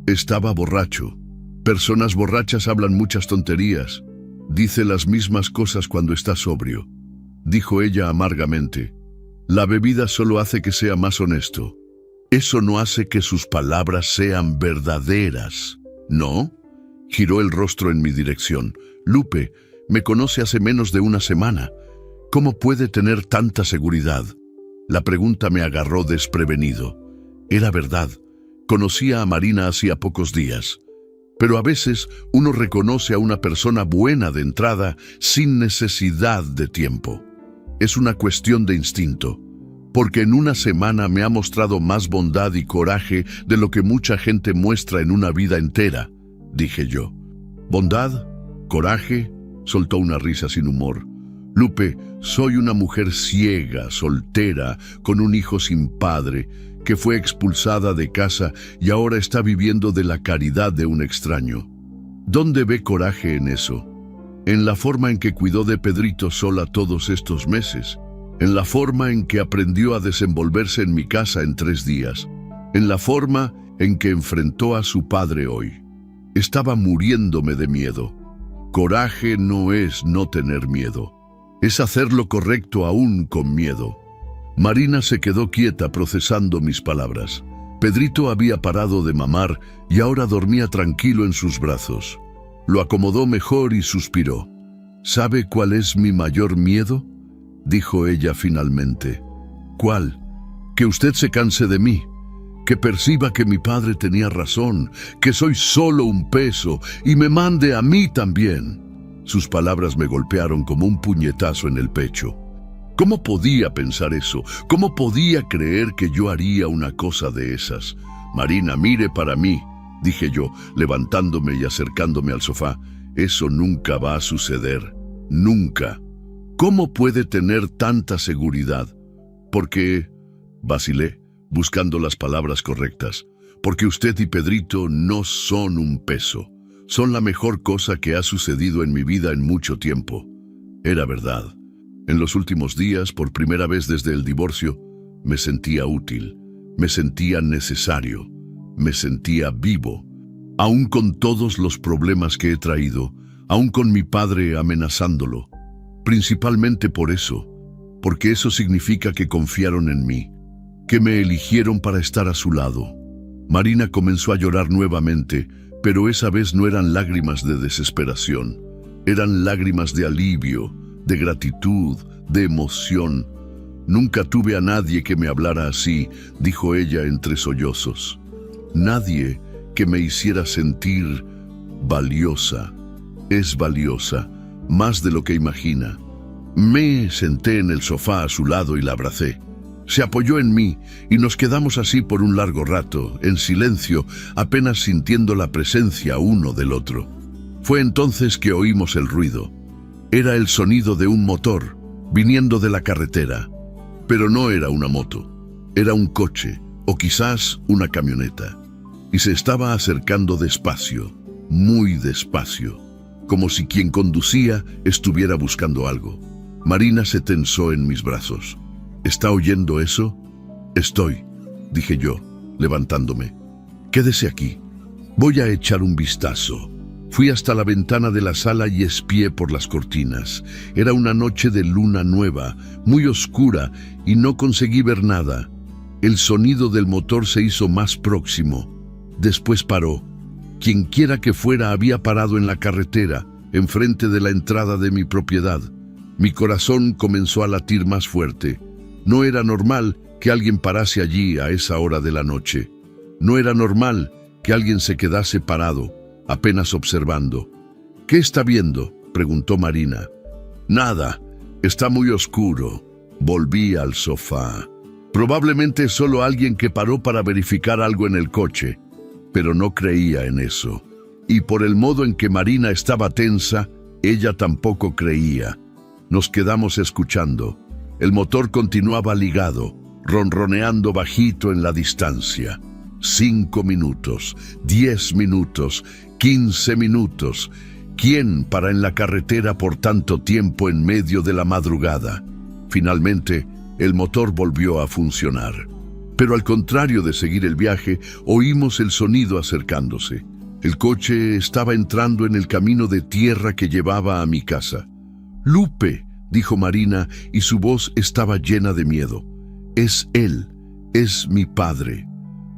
Estaba borracho. Personas borrachas hablan muchas tonterías. Dice las mismas cosas cuando está sobrio, dijo ella amargamente. La bebida solo hace que sea más honesto. Eso no hace que sus palabras sean verdaderas, ¿no? Giró el rostro en mi dirección. Lupe, me conoce hace menos de una semana. ¿Cómo puede tener tanta seguridad? La pregunta me agarró desprevenido. Era verdad. Conocía a Marina hacía pocos días. Pero a veces uno reconoce a una persona buena de entrada sin necesidad de tiempo. Es una cuestión de instinto, porque en una semana me ha mostrado más bondad y coraje de lo que mucha gente muestra en una vida entera, dije yo. ¿Bondad? ¿Coraje? Soltó una risa sin humor. Lupe, soy una mujer ciega, soltera, con un hijo sin padre, que fue expulsada de casa y ahora está viviendo de la caridad de un extraño. ¿Dónde ve coraje en eso? En la forma en que cuidó de Pedrito sola todos estos meses, en la forma en que aprendió a desenvolverse en mi casa en 3 días, en la forma en que enfrentó a su padre hoy. Estaba muriéndome de miedo. Coraje no es no tener miedo, es hacer lo correcto aún con miedo. Marina se quedó quieta procesando mis palabras. Pedrito había parado de mamar y ahora dormía tranquilo en sus brazos. Lo acomodó mejor y suspiró. ¿Sabe cuál es mi mayor miedo?, dijo ella finalmente. ¿Cuál? Que usted se canse de mí, que perciba que mi padre tenía razón, que soy solo un peso y me mande a mí también. Sus palabras me golpearon como un puñetazo en el pecho. ¿Cómo podía pensar eso? ¿Cómo podía creer que yo haría una cosa de esas? Marina, mire para mí, dije yo, levantándome y acercándome al sofá. Eso nunca va a suceder. Nunca. ¿Cómo puede tener tanta seguridad? Porque, vacilé, buscando las palabras correctas, porque usted y Pedrito no son un peso. Son la mejor cosa que ha sucedido en mi vida en mucho tiempo. Era verdad. En los últimos días, por primera vez desde el divorcio, me sentía útil, me sentía necesario, me sentía vivo. Aún con todos los problemas que he traído, aún con mi padre amenazándolo. Principalmente por eso, porque eso significa que confiaron en mí, que me eligieron para estar a su lado. Marina comenzó a llorar nuevamente, pero esa vez no eran lágrimas de desesperación, eran lágrimas de alivio, de gratitud, de emoción. Nunca tuve a nadie que me hablara así, dijo ella entre sollozos. Nadie que me hiciera sentir valiosa. Es valiosa, más de lo que imagina. Me senté en el sofá a su lado y la abracé. Se apoyó en mí y nos quedamos así por un largo rato, en silencio, apenas sintiendo la presencia uno del otro. Fue entonces que oímos el ruido. Era el sonido de un motor, viniendo de la carretera. Pero no era una moto, era un coche, o quizás una camioneta. Y se estaba acercando despacio, muy despacio, como si quien conducía estuviera buscando algo. Marina se tensó en mis brazos. ¿Está oyendo eso? Estoy, dije yo, levantándome. Quédese aquí. Voy a echar un vistazo. Fui hasta la ventana de la sala y espié por las cortinas. Era una noche de luna nueva, muy oscura, y no conseguí ver nada. El sonido del motor se hizo más próximo. Después paró, Quienquiera que fuera había parado en la carretera, enfrente de la entrada de mi propiedad. Mi corazón comenzó a latir más fuerte. No era normal que alguien parase allí a esa hora de la noche. No era normal que alguien se quedase parado, apenas observando. «¿Qué está viendo?», preguntó Marina. «Nada, está muy oscuro». Volví al sofá. Probablemente solo alguien que paró para verificar algo en el coche, pero no creía en eso. Y por el modo en que Marina estaba tensa, ella tampoco creía. Nos quedamos escuchando. El motor continuaba ligado, ronroneando bajito en la distancia. 5 minutos, 10 minutos, 15 minutos. ¿Quién para en la carretera por tanto tiempo en medio de la madrugada? Finalmente, el motor volvió a funcionar. Pero al contrario de seguir el viaje, oímos el sonido acercándose. El coche estaba entrando en el camino de tierra que llevaba a mi casa. «Lupe», dijo Marina, y su voz estaba llena de miedo. «Es él, es mi padre».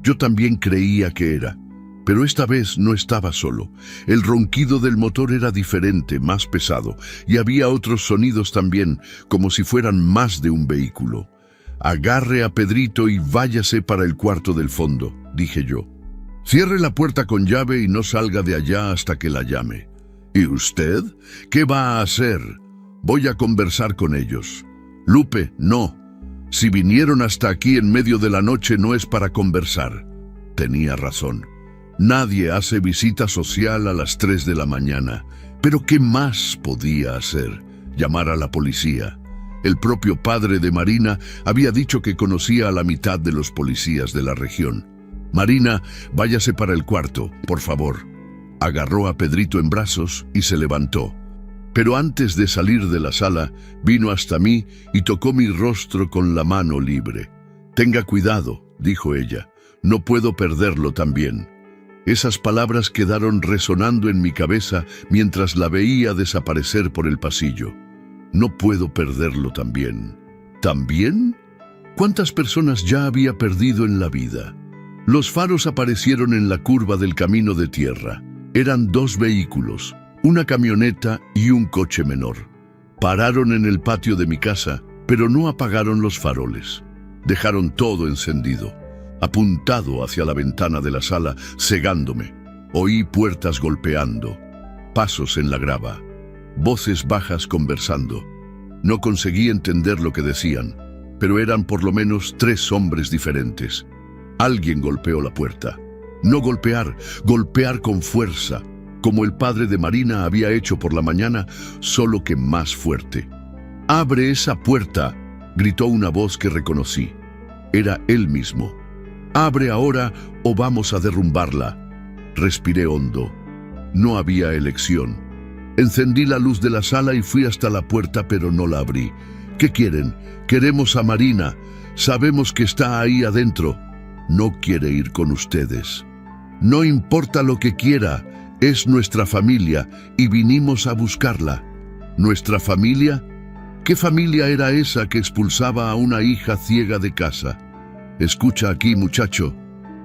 Yo también creía que era, pero esta vez no estaba solo. El ronquido del motor era diferente, más pesado, y había otros sonidos también, como si fueran más de un vehículo. «Agarre a Pedrito y váyase para el cuarto del fondo», dije yo. «Cierre la puerta con llave y no salga de allá hasta que la llame». «¿Y usted? ¿Qué va a hacer?» «Voy a conversar con ellos». «Lupe, no. Si vinieron hasta aquí en medio de la noche no es para conversar». Tenía razón. Nadie hace visita social a las 3 de la mañana. Pero ¿qué más podía hacer? Llamar a la policía. El propio padre de Marina había dicho que conocía a la mitad de los policías de la región. «Marina, váyase para el cuarto, por favor». Agarró a Pedrito en brazos y se levantó. Pero antes de salir de la sala, vino hasta mí y tocó mi rostro con la mano libre. «Tenga cuidado», dijo ella. «No puedo perderlo también». Esas palabras quedaron resonando en mi cabeza mientras la veía desaparecer por el pasillo. «No puedo perderlo también». ¿También? ¿Cuántas personas ya había perdido en la vida? Los faros aparecieron en la curva del camino de tierra. Eran 2 vehículos, una camioneta y un coche menor. Pararon en el patio de mi casa, pero no apagaron los faroles. Dejaron todo encendido, apuntado hacia la ventana de la sala, cegándome. Oí puertas golpeando, pasos en la grava, voces bajas conversando. No conseguí entender lo que decían, pero eran por lo menos 3 hombres diferentes. Alguien golpeó la puerta. No golpear, golpear con fuerza, como el padre de Marina había hecho por la mañana, solo que más fuerte. «¡Abre esa puerta!», gritó una voz que reconocí. Era él mismo. «Abre ahora o vamos a derrumbarla». Respiré hondo. No había elección. Encendí la luz de la sala y fui hasta la puerta, pero no la abrí. «¿Qué quieren? Queremos a Marina. Sabemos que está ahí adentro». «No quiere ir con ustedes». «No importa lo que quiera. Es nuestra familia y vinimos a buscarla». ¿Nuestra familia? ¿Qué familia era esa que expulsaba a una hija ciega de casa? «Escucha aquí, muchacho»,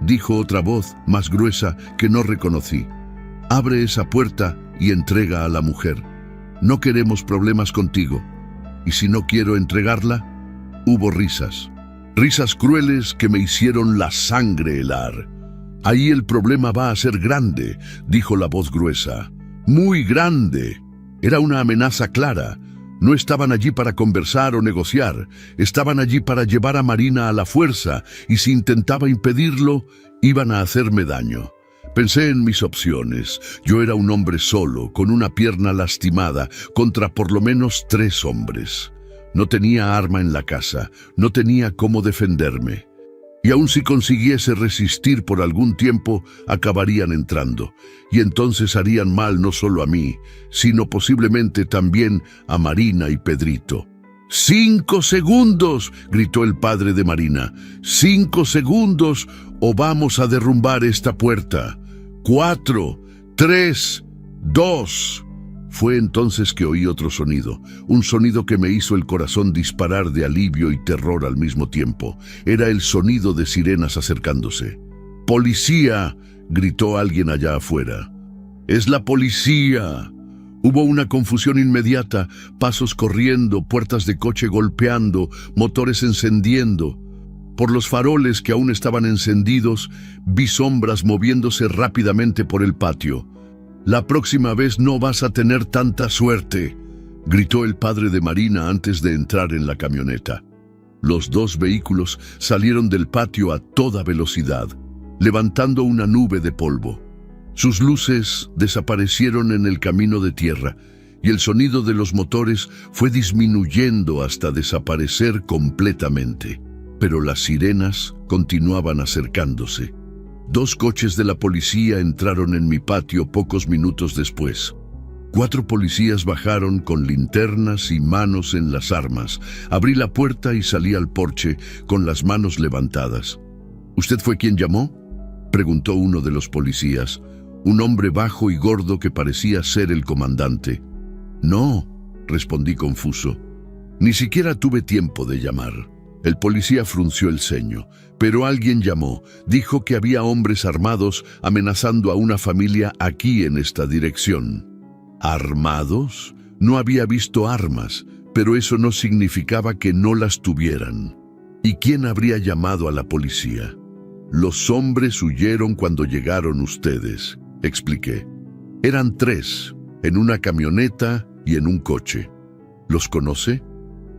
dijo otra voz más gruesa que no reconocí. «Abre esa puerta y entrega a la mujer. No queremos problemas contigo. ¿Y si no quiero entregarla?». Hubo risas. Risas crueles que me hicieron la sangre helar. «Ahí el problema va a ser grande», dijo la voz gruesa. «Muy grande». Era una amenaza clara. No estaban allí para conversar o negociar. Estaban allí para llevar a Marina a la fuerza, y si intentaba impedirlo, iban a hacerme daño. Pensé en mis opciones. Yo era un hombre solo, con una pierna lastimada, contra por lo menos 3 hombres. No tenía arma en la casa, no tenía cómo defenderme. Y aun si consiguiese resistir por algún tiempo, acabarían entrando. Y entonces harían mal no solo a mí, sino posiblemente también a Marina y Pedrito. «¡5 segundos!», gritó el padre de Marina. «¡5 segundos o vamos a derrumbar esta puerta! 4, 3, 2... Fue entonces que oí otro sonido, un sonido que me hizo el corazón disparar de alivio y terror al mismo tiempo. Era el sonido de sirenas acercándose. ¡Policía!, gritó alguien allá afuera. ¡Es la policía! Hubo una confusión inmediata, pasos corriendo, puertas de coche golpeando, motores encendiendo. Por los faroles que aún estaban encendidos, vi sombras moviéndose rápidamente por el patio. «La próxima vez no vas a tener tanta suerte», gritó el padre de Marina antes de entrar en la camioneta. Los dos vehículos salieron del patio a toda velocidad, levantando una nube de polvo. Sus luces desaparecieron en el camino de tierra y el sonido de los motores fue disminuyendo hasta desaparecer completamente. Pero las sirenas continuaban acercándose. 2 coches de la policía entraron en mi patio pocos minutos después. 4 policías bajaron con linternas y manos en las armas. Abrí la puerta y salí al porche con las manos levantadas. «¿Usted fue quien llamó?», preguntó uno de los policías, un hombre bajo y gordo que parecía ser el comandante. «No», respondí confuso. «Ni siquiera tuve tiempo de llamar». El policía frunció el ceño. «Pero alguien llamó. Dijo que había hombres armados amenazando a una familia aquí en esta dirección». ¿Armados? No había visto armas, pero eso no significaba que no las tuvieran. ¿Y quién habría llamado a la policía? «Los hombres huyeron cuando llegaron ustedes», expliqué. «Eran 3, en una camioneta y en un coche». «¿Los conoce?».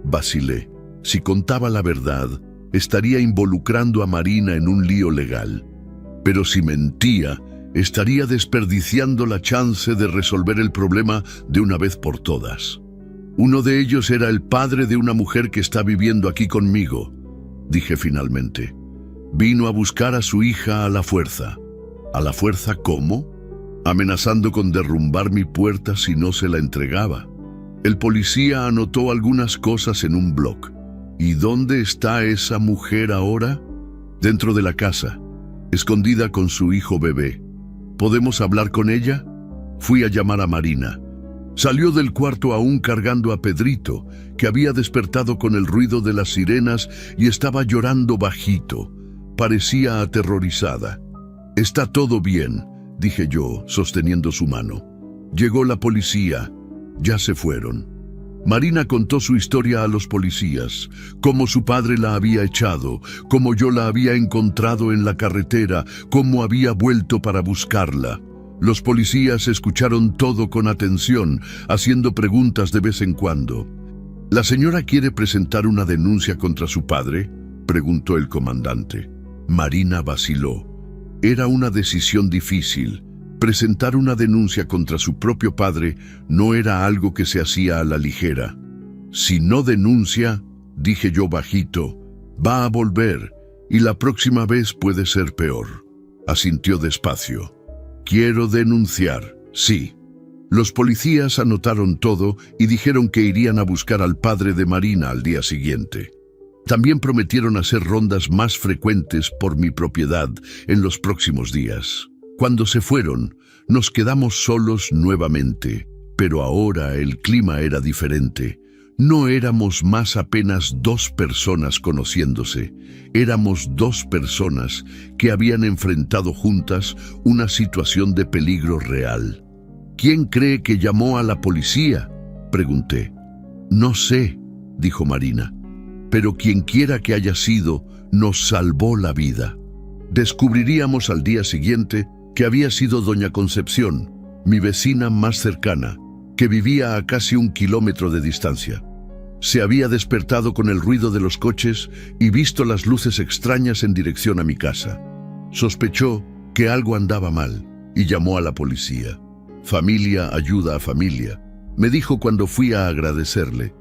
Vacilé. Si contaba la verdad, estaría involucrando a Marina en un lío legal. Pero si mentía, estaría desperdiciando la chance de resolver el problema de una vez por todas. «Uno de ellos era el padre de una mujer que está viviendo aquí conmigo», dije finalmente. «Vino a buscar a su hija a la fuerza». «¿A la fuerza cómo?». «Amenazando con derrumbar mi puerta si no se la entregaba». El policía anotó algunas cosas en un bloc. «¿Y dónde está esa mujer ahora?». «Dentro de la casa, escondida con su hijo bebé». «¿Podemos hablar con ella?». Fui a llamar a Marina. Salió del cuarto aún cargando a Pedrito, que había despertado con el ruido de las sirenas y estaba llorando bajito. Parecía aterrorizada. «Está todo bien», dije yo, sosteniendo su mano. «Llegó la policía. Ya se fueron». Marina contó su historia a los policías, cómo su padre la había echado, cómo yo la había encontrado en la carretera, cómo había vuelto para buscarla. Los policías escucharon todo con atención, haciendo preguntas de vez en cuando. «¿La señora quiere presentar una denuncia contra su padre?», preguntó el comandante. Marina vaciló. Era una decisión difícil. Presentar una denuncia contra su propio padre no era algo que se hacía a la ligera. «Si no denuncia», dije yo bajito, «va a volver, y la próxima vez puede ser peor». Asintió despacio. «Quiero denunciar, sí». Los policías anotaron todo y dijeron que irían a buscar al padre de Marina al día siguiente. También prometieron hacer rondas más frecuentes por mi propiedad en los próximos días. Cuando se fueron, nos quedamos solos nuevamente, pero ahora el clima era diferente. No éramos más apenas 2 personas conociéndose, éramos 2 personas que habían enfrentado juntas una situación de peligro real. «¿Quién cree que llamó a la policía?», pregunté. «No sé», dijo Marina, «pero quien quiera que haya sido, nos salvó la vida». Descubriríamos al día siguiente que había sido doña Concepción, mi vecina más cercana, que vivía a casi 1 kilómetro de distancia. Se había despertado con el ruido de los coches y visto las luces extrañas en dirección a mi casa. Sospechó que algo andaba mal y llamó a la policía. «Familia ayuda a familia», me dijo cuando fui a agradecerle.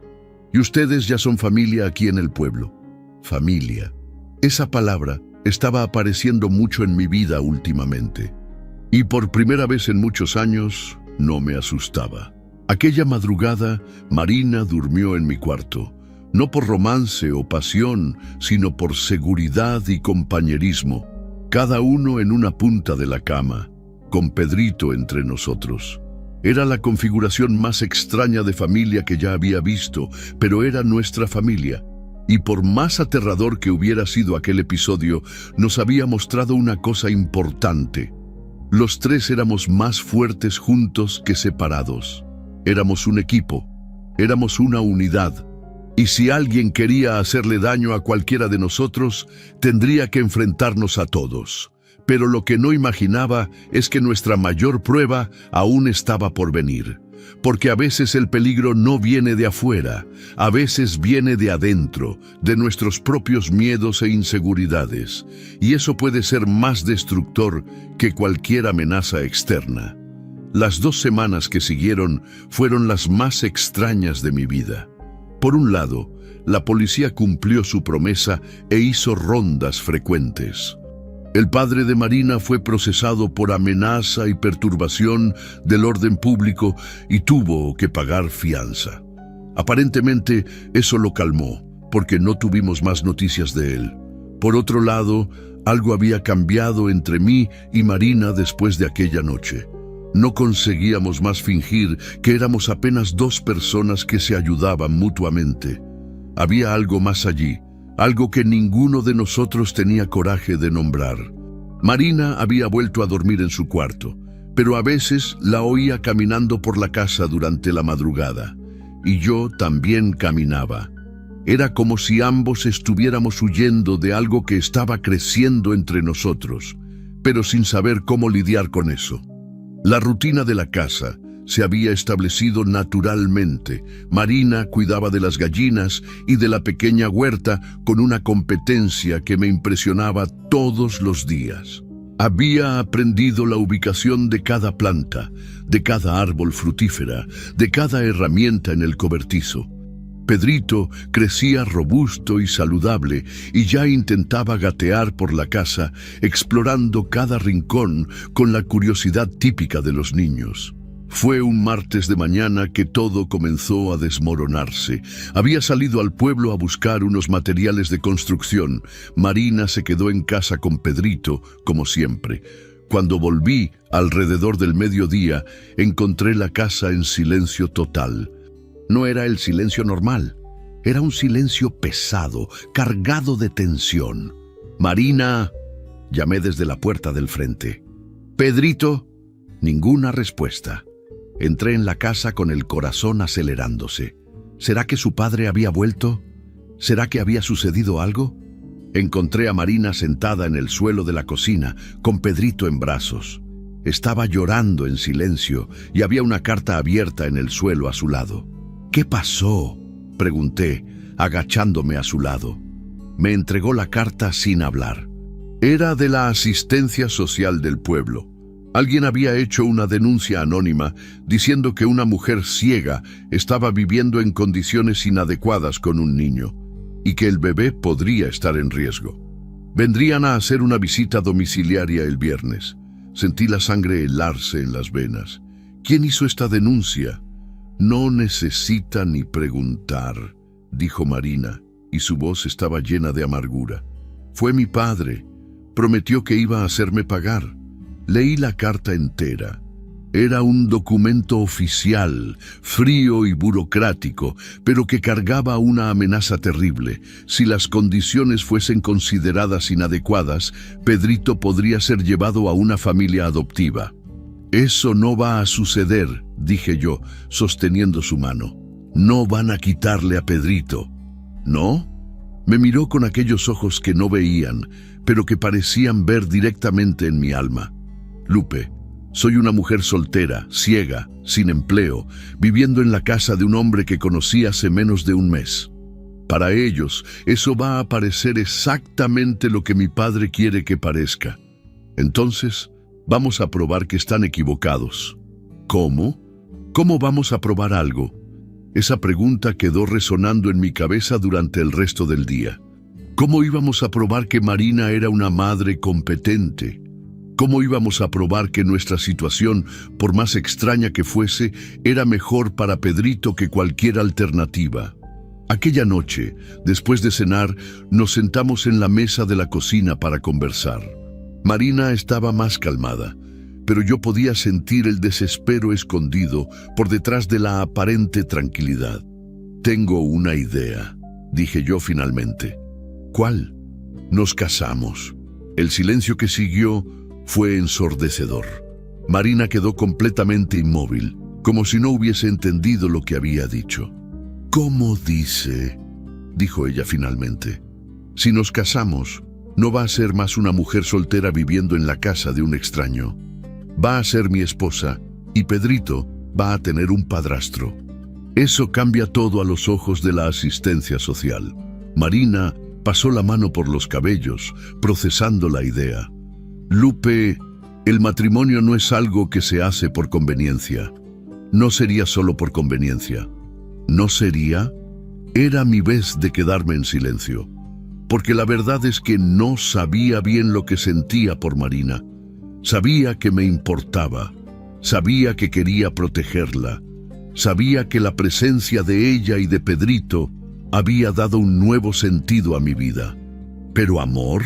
«Y ustedes ya son familia aquí en el pueblo». Familia. Esa palabra estaba apareciendo mucho en mi vida últimamente. Y por primera vez en muchos años, no me asustaba. Aquella madrugada, Marina durmió en mi cuarto, no por romance o pasión, sino por seguridad y compañerismo, cada uno en una punta de la cama, con Pedrito entre nosotros. Era la configuración más extraña de familia que ya había visto, pero era nuestra familia. Y por más aterrador que hubiera sido aquel episodio, nos había mostrado una cosa importante. Los tres éramos más fuertes juntos que separados. Éramos un equipo, éramos una unidad. Y si alguien quería hacerle daño a cualquiera de nosotros, tendría que enfrentarnos a todos. Pero lo que no imaginaba es que nuestra mayor prueba aún estaba por venir. Porque a veces el peligro no viene de afuera, a veces viene de adentro, de nuestros propios miedos e inseguridades. Y eso puede ser más destructor que cualquier amenaza externa. Las 2 semanas que siguieron fueron las más extrañas de mi vida. Por un lado, la policía cumplió su promesa e hizo rondas frecuentes. El padre de Marina fue procesado por amenaza y perturbación del orden público y tuvo que pagar fianza. Aparentemente, eso lo calmó, porque no tuvimos más noticias de él. Por otro lado, algo había cambiado entre mí y Marina después de aquella noche. No conseguíamos más fingir que éramos apenas 2 personas que se ayudaban mutuamente. Había algo más allí, algo que ninguno de nosotros tenía coraje de nombrar. Marina había vuelto a dormir en su cuarto, pero a veces la oía caminando por la casa durante la madrugada. Y yo también caminaba. Era como si ambos estuviéramos huyendo de algo que estaba creciendo entre nosotros, pero sin saber cómo lidiar con eso. La rutina de la casa se había establecido naturalmente. Marina cuidaba de las gallinas y de la pequeña huerta con una competencia que me impresionaba todos los días. Había aprendido la ubicación de cada planta, de cada árbol frutífera, de cada herramienta en el cobertizo. Pedrito crecía robusto y saludable y ya intentaba gatear por la casa, explorando cada rincón con la curiosidad típica de los niños. Fue un martes de mañana que todo comenzó a desmoronarse. Había salido al pueblo a buscar unos materiales de construcción. Marina se quedó en casa con Pedrito, como siempre. Cuando volví, alrededor del mediodía, encontré la casa en silencio total. No era el silencio normal. Era un silencio pesado, cargado de tensión. «Marina», llamé desde la puerta del frente. «Pedrito», ninguna respuesta. Entré en la casa con el corazón acelerándose. ¿Será que su padre había vuelto? ¿Será que había sucedido algo? Encontré a Marina sentada en el suelo de la cocina, con Pedrito en brazos. Estaba llorando en silencio y había una carta abierta en el suelo a su lado. «¿Qué pasó?», pregunté, agachándome a su lado. Me entregó la carta sin hablar. Era de la asistencia social del pueblo. Alguien había hecho una denuncia anónima diciendo que una mujer ciega estaba viviendo en condiciones inadecuadas con un niño y que el bebé podría estar en riesgo. Vendrían a hacer una visita domiciliaria el viernes. Sentí la sangre helarse en las venas. ¿Quién hizo esta denuncia? «No necesita ni preguntar», dijo Marina, y su voz estaba llena de amargura. «Fue mi padre. Prometió que iba a hacerme pagar». Leí la carta entera. Era un documento oficial, frío y burocrático, pero que cargaba una amenaza terrible. Si las condiciones fuesen consideradas inadecuadas, Pedrito podría ser llevado a una familia adoptiva. «Eso no va a suceder», dije yo, sosteniendo su mano. «No van a quitarle a Pedrito». «¿No?». Me miró con aquellos ojos que no veían, pero que parecían ver directamente en mi alma. «Lupe, soy una mujer soltera, ciega, sin empleo, viviendo en la casa de un hombre que conocí hace menos de un mes. Para ellos, eso va a parecer exactamente lo que mi padre quiere que parezca. Entonces, vamos a probar que están equivocados». «¿Cómo? ¿Cómo vamos a probar algo?». Esa pregunta quedó resonando en mi cabeza durante el resto del día. ¿Cómo íbamos a probar que Marina era una madre competente? ¿Cómo íbamos a probar que nuestra situación, por más extraña que fuese, era mejor para Pedrito que cualquier alternativa? Aquella noche, después de cenar, nos sentamos en la mesa de la cocina para conversar. Marina estaba más calmada, pero yo podía sentir el desespero escondido por detrás de la aparente tranquilidad. «Tengo una idea», dije yo finalmente. ¿Cuál? Nos casamos. El silencio que siguió fue ensordecedor. Marina quedó completamente inmóvil, como si no hubiese entendido lo que había dicho. ¿Cómo dice?, dijo ella finalmente. Si nos casamos, no va a ser más una mujer soltera viviendo en la casa de un extraño. Va a ser mi esposa y Pedrito va a tener un padrastro. Eso cambia todo a los ojos de la asistencia social. Marina pasó la mano por los cabellos, procesando la idea. Lupe, el matrimonio no es algo que se hace por conveniencia. No sería solo por conveniencia. ¿No sería? Era mi vez de quedarme en silencio, porque la verdad es que no sabía bien lo que sentía por Marina. Sabía que me importaba, sabía que quería protegerla, sabía que la presencia de ella y de Pedrito había dado un nuevo sentido a mi vida. Pero amor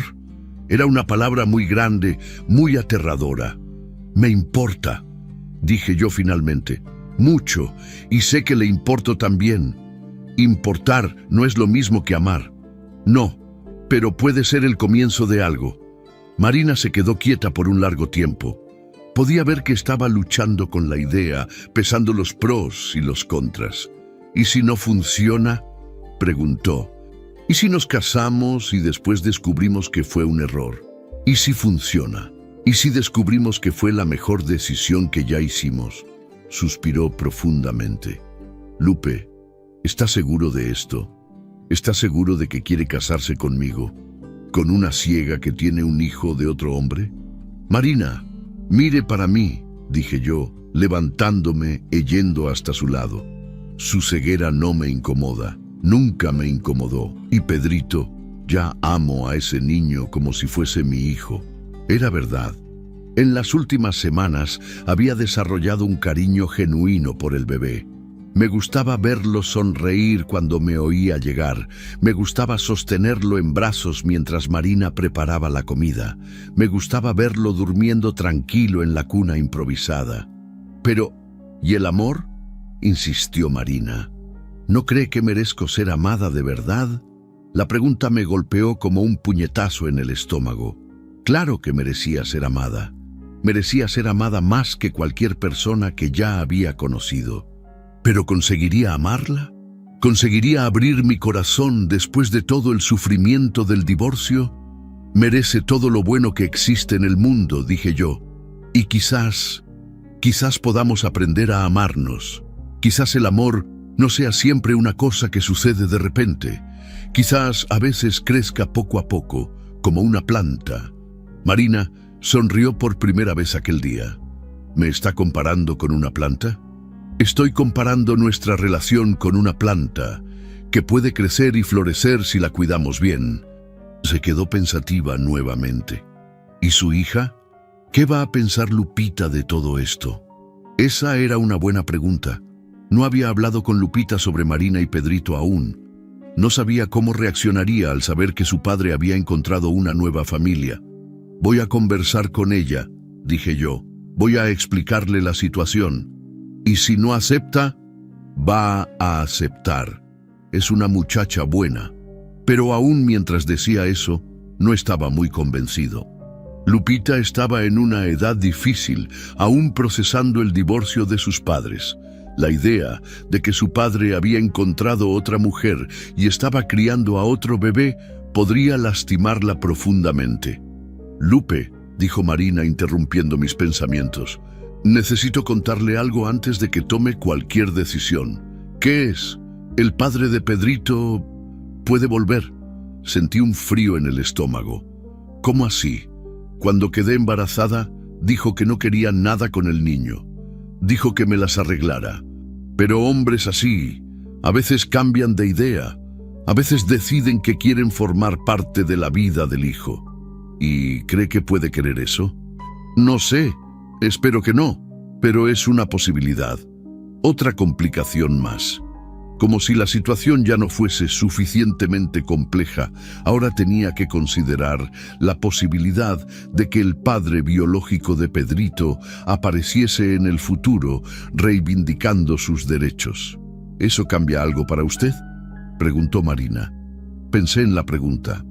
era una palabra muy grande, muy aterradora. Me importa, dije yo finalmente, mucho, y sé que le importo también. Importar no es lo mismo que amar. No, pero puede ser el comienzo de algo. Marina se quedó quieta por un largo tiempo. Podía ver que estaba luchando con la idea, pesando los pros y los contras. ¿Y si no funciona?, preguntó. ¿Y si nos casamos y después descubrimos que fue un error? ¿Y si funciona? ¿Y si descubrimos que fue la mejor decisión que ya hicimos? Suspiró profundamente. Lupe, ¿está seguro de esto? ¿Está seguro de que quiere casarse conmigo? ¿Con una ciega que tiene un hijo de otro hombre? Marina, mire para mí, dije yo, levantándome e yendo hasta su lado. Su ceguera no me incomoda, nunca me incomodó. Y Pedrito, ya amo a ese niño como si fuese mi hijo. Era verdad. En las últimas semanas había desarrollado un cariño genuino por el bebé. Me gustaba verlo sonreír cuando me oía llegar. Me gustaba sostenerlo en brazos mientras Marina preparaba la comida. Me gustaba verlo durmiendo tranquilo en la cuna improvisada. Pero, ¿y el amor?, insistió Marina. ¿No cree que merezco ser amada de verdad? La pregunta me golpeó como un puñetazo en el estómago. Claro que merecía ser amada. Merecía ser amada más que cualquier persona que ya había conocido. ¿Pero conseguiría amarla? ¿Conseguiría abrir mi corazón después de todo el sufrimiento del divorcio? Merece todo lo bueno que existe en el mundo, dije yo. Y quizás podamos aprender a amarnos. Quizás el amor no sea siempre una cosa que sucede de repente. Quizás a veces crezca poco a poco, como una planta. Marina sonrió por primera vez aquel día. ¿Me está comparando con una planta? Estoy comparando nuestra relación con una planta que puede crecer y florecer si la cuidamos bien. Se quedó pensativa nuevamente. ¿Y su hija? ¿Qué va a pensar Lupita de todo esto? Esa era una buena pregunta. No había hablado con Lupita sobre Marina y Pedrito aún. No sabía cómo reaccionaría al saber que su padre había encontrado una nueva familia. Voy a conversar con ella, dije yo. Voy a explicarle la situación. Y si no acepta, va a aceptar. Es una muchacha buena. Pero aún mientras decía eso, no estaba muy convencido. Lupita estaba en una edad difícil, aún procesando el divorcio de sus padres. La idea de que su padre había encontrado otra mujer y estaba criando a otro bebé podría lastimarla profundamente. Lupe, dijo Marina interrumpiendo mis pensamientos, necesito contarle algo antes de que tome cualquier decisión. ¿Qué es? ¿El padre de Pedrito puede volver? Sentí un frío en el estómago. ¿Cómo así? Cuando quedé embarazada, dijo que no quería nada con el niño. Dijo que me las arreglara. Pero hombres así, a veces cambian de idea. A veces deciden que quieren formar parte de la vida del hijo. ¿Y cree que puede querer eso? No sé. Espero que no, pero es una posibilidad. Otra complicación más. Como si la situación ya no fuese suficientemente compleja, ahora tenía que considerar la posibilidad de que el padre biológico de Pedrito apareciese en el futuro reivindicando sus derechos. ¿Eso cambia algo para usted? preguntó Marina. Pensé en la pregunta.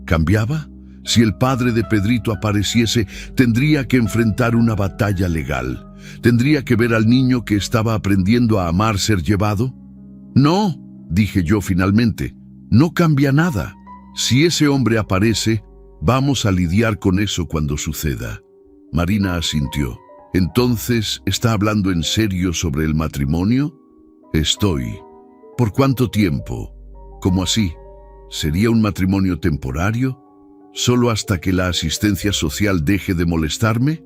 ¿Cambiaba? Si el padre de Pedrito apareciese, tendría que enfrentar una batalla legal. ¿Tendría que ver al niño que estaba aprendiendo a amar ser llevado? No, dije yo finalmente, no cambia nada. Si ese hombre aparece, vamos a lidiar con eso cuando suceda. Marina asintió. ¿Entonces está hablando en serio sobre el matrimonio? Estoy. ¿Por cuánto tiempo? ¿Cómo así? ¿Sería un matrimonio temporario? ¿Solo hasta que la asistencia social deje de molestarme?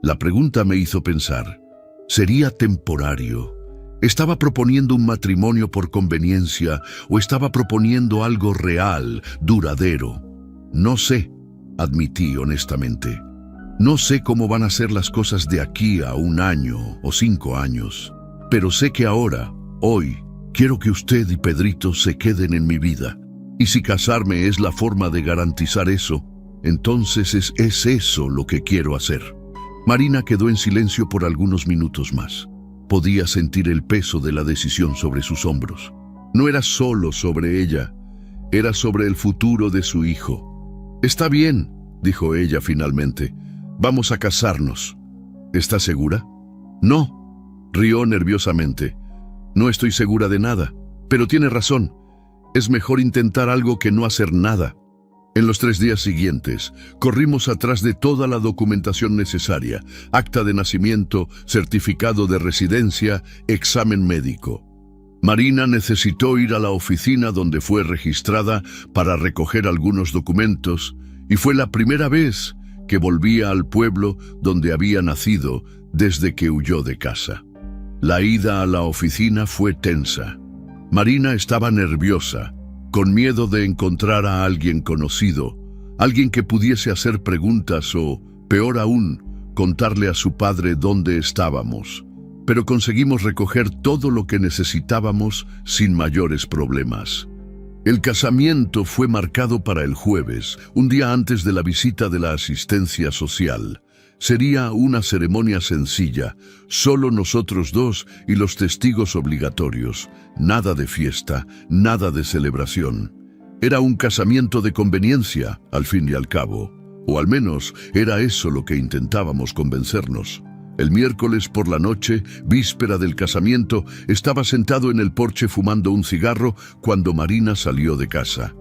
La pregunta me hizo pensar. ¿Sería temporario? ¿Estaba proponiendo un matrimonio por conveniencia o estaba proponiendo algo real, duradero? No sé, admití honestamente. No sé cómo van a ser las cosas de aquí a 1 año o 5 años, pero sé que ahora, hoy, quiero que usted y Pedrito se queden en mi vida. Y si casarme es la forma de garantizar eso, entonces es eso lo que quiero hacer. Marina quedó en silencio por algunos minutos más. Podía sentir el peso de la decisión sobre sus hombros. No era solo sobre ella, era sobre el futuro de su hijo. Está bien, dijo ella finalmente. Vamos a casarnos. ¿Está segura? No, rió nerviosamente. No estoy segura de nada, pero tiene razón. Es mejor intentar algo que no hacer nada. En los 3 días siguientes, corrimos atrás de toda la documentación necesaria: acta de nacimiento, certificado de residencia, examen médico. Marina necesitó ir a la oficina donde fue registrada para recoger algunos documentos, y fue la primera vez que volvía al pueblo donde había nacido desde que huyó de casa. La ida a la oficina fue tensa. Marina estaba nerviosa, con miedo de encontrar a alguien conocido, alguien que pudiese hacer preguntas o, peor aún, contarle a su padre dónde estábamos. Pero conseguimos recoger todo lo que necesitábamos sin mayores problemas. El casamiento fue marcado para el jueves, un día antes de la visita de la asistencia social. Sería una ceremonia sencilla, solo nosotros 2 y los testigos obligatorios. Nada de fiesta, nada de celebración. Era un casamiento de conveniencia, al fin y al cabo. O al menos era eso lo que intentábamos convencernos. El miércoles por la noche, víspera del casamiento, estaba sentado en el porche fumando un cigarro cuando Marina salió de casa.